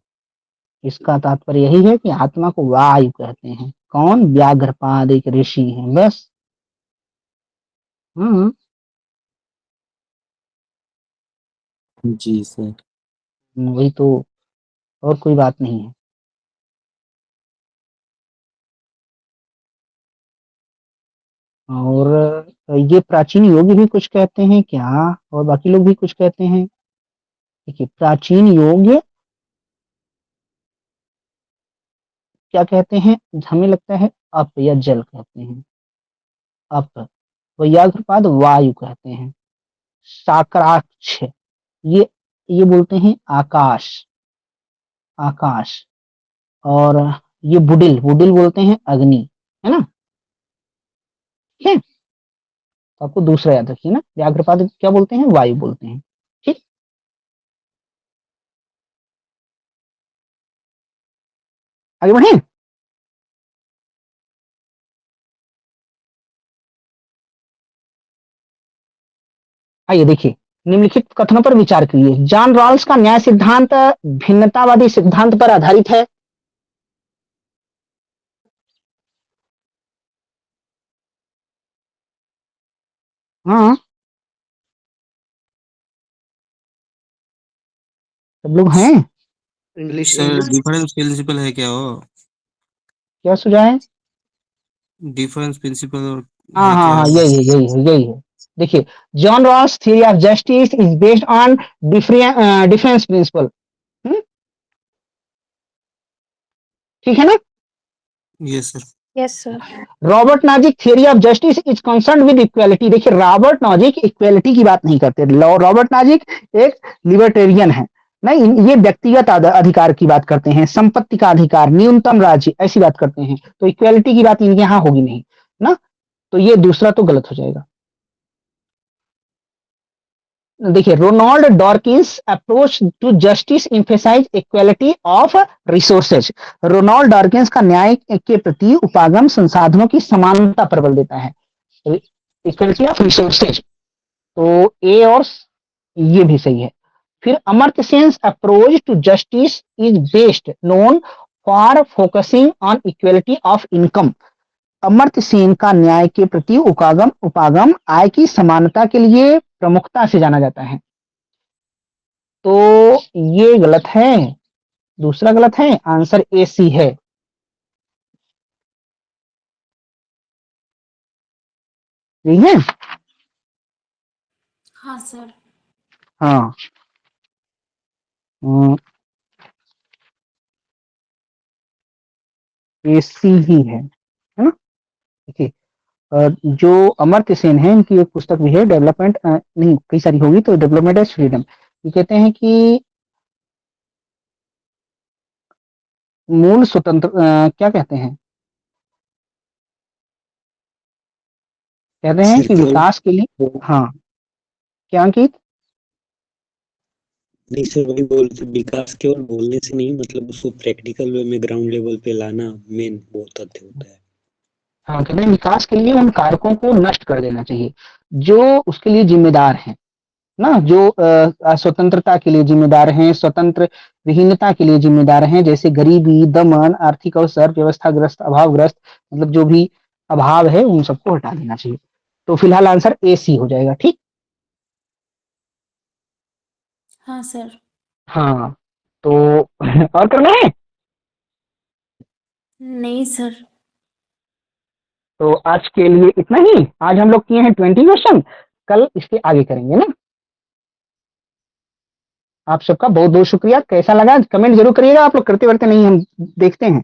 इसका तात्पर्य यही है कि आत्मा को वायु कहते हैं। कौन? व्याघ्रपाद एक ऋषि हैं, बस। जी सर। वही तो, और कोई बात नहीं है। और ये प्राचीन योग भी कुछ कहते हैं क्या, और बाकी लोग भी कुछ कहते हैं। देखिए, प्राचीन योग क्या कहते हैं, हमें लगता है अप या जल कहते हैं, अप। व्याघ्रपाद वायु कहते हैं। साकराक्ष ये बोलते हैं आकाश। आकाश, और ये बुडिल, बुडिल बोलते हैं अग्नि, है ना। ठीक है, तो आपको दूसरा याद रखिए ना, व्याघ्रपाद क्या बोलते हैं, वायु बोलते हैं। ठीक, आगे बढ़े। आइए देखिए, निम्नलिखित कथनों पर विचार करिए। जॉन रॉल्स का न्याय सिद्धांत भिन्नतावादी सिद्धांत पर आधारित है। हाँ, सब लोग हैं। English sir English difference principle है क्या वो? क्या सुझाव है? डिफरेंस प्रिंसिपल और हाँ है हाँ क्या हाँ, वो? यही है, यही है, यही है। देखिए, John Rawls theory of justice is based on difference principle. ठीक है ना। Yes sir. Yes sir. Robert Nozick theory of justice is concern with equality. देखिए, रॉबर्ट नॉजिक इक्वालिटी की बात नहीं करते। रॉबर्ट नॉजिक एक लिबर्टेरियन है, नहीं, ये व्यक्तिगत अधिकार की बात करते हैं, संपत्ति का अधिकार, न्यूनतम राज्य, ऐसी बात करते हैं। तो इक्वालिटी की बात इनके यहाँ होगी नहीं ना, तो ये दूसरा तो गलत हो जाएगा। देखिए, Ronald Dworkin's approach to justice emphasise equality of resources. Ronald Dworkin's का न्याय के प्रति उपागम संसाधनों की समानता पर बल देता है, इक्वालिटी ऑफ रिसोर्सेज। तो ए और ये भी सही है। फिर Amartya Sen approach to justice is based known for focusing on equality of income. Amartya Sen का न्याय के प्रति उपागम आय की समानता के लिए प्रमुखता से जाना जाता है। तो ये गलत है, दूसरा गलत है, आंसर ए सी है। ठीक है। हाँ सर। हाँ, ए सी ही है ना। देखिए, जो अमर्त्य सेन है, इनकी एक पुस्तक भी है, डेवलपमेंट नहीं, कई सारी होगी, तो डेवलपमेंट एज फ्रीडम। ये कहते हैं कि मूल स्वतंत्र क्या कहते हैं, कहते हैं कि विकास के लिए, हाँ, क्या अंकित? नहीं सर, वही बोलते विकास केवल बोलने से नहीं, मतलब उसको प्रैक्टिकल वे में ग्राउंड लेवल पे लाना मेन वो तथ्य होता है। हाँ, कहते हैं विकास के लिए उन कारकों को नष्ट कर देना चाहिए जो उसके लिए जिम्मेदार हैं ना, जो स्वतंत्रता के लिए जिम्मेदार हैं, स्वतंत्र विहीनता के लिए जिम्मेदार हैं, जैसे गरीबी, दमन, आर्थिक अवसर, व्यवस्थाग्रस्त, अभावग्रस्त, मतलब जो भी अभाव है उन सबको हटा देना चाहिए। तो फिलहाल आंसर ए सी हो जाएगा। ठीक, हाँ सर। हाँ, तो और करना है? नहीं सर। तो आज के लिए इतना ही। आज हम लोग किए हैं 20 क्वेश्चन, कल इसके आगे करेंगे ना। आप सबका बहुत बहुत शुक्रिया। कैसा लगा कमेंट जरूर करिएगा। आप लोग करते वर्ते नहीं, हम देखते हैं,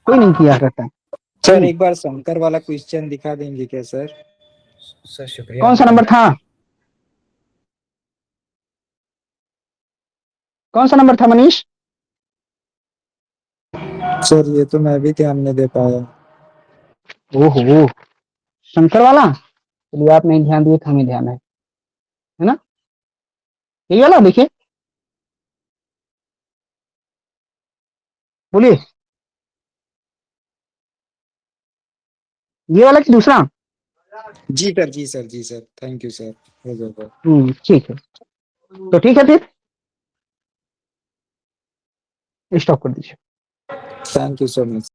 कोई नहीं किया करता है। सर एक बार शंकर वाला क्वेश्चन दिखा देंगे क्या सर? सर शुक्रिया। कौन सा नंबर था? कौन सा नंबर था मनीष? सर ये तो मैं भी ध्यान नहीं दे पाया। ओहो, शंकर वाला, चलिए आप नहीं ध्यान दिए तो हमें ध्यान है ना। यही वाला देखिए, बोलिए, ये वाला कि दूसरा? जी सर, जी सर, जी सर, थैंक यू सर। ठीक है, तो ठीक है, फिर स्टॉप कर दीजिए। Thank you so much.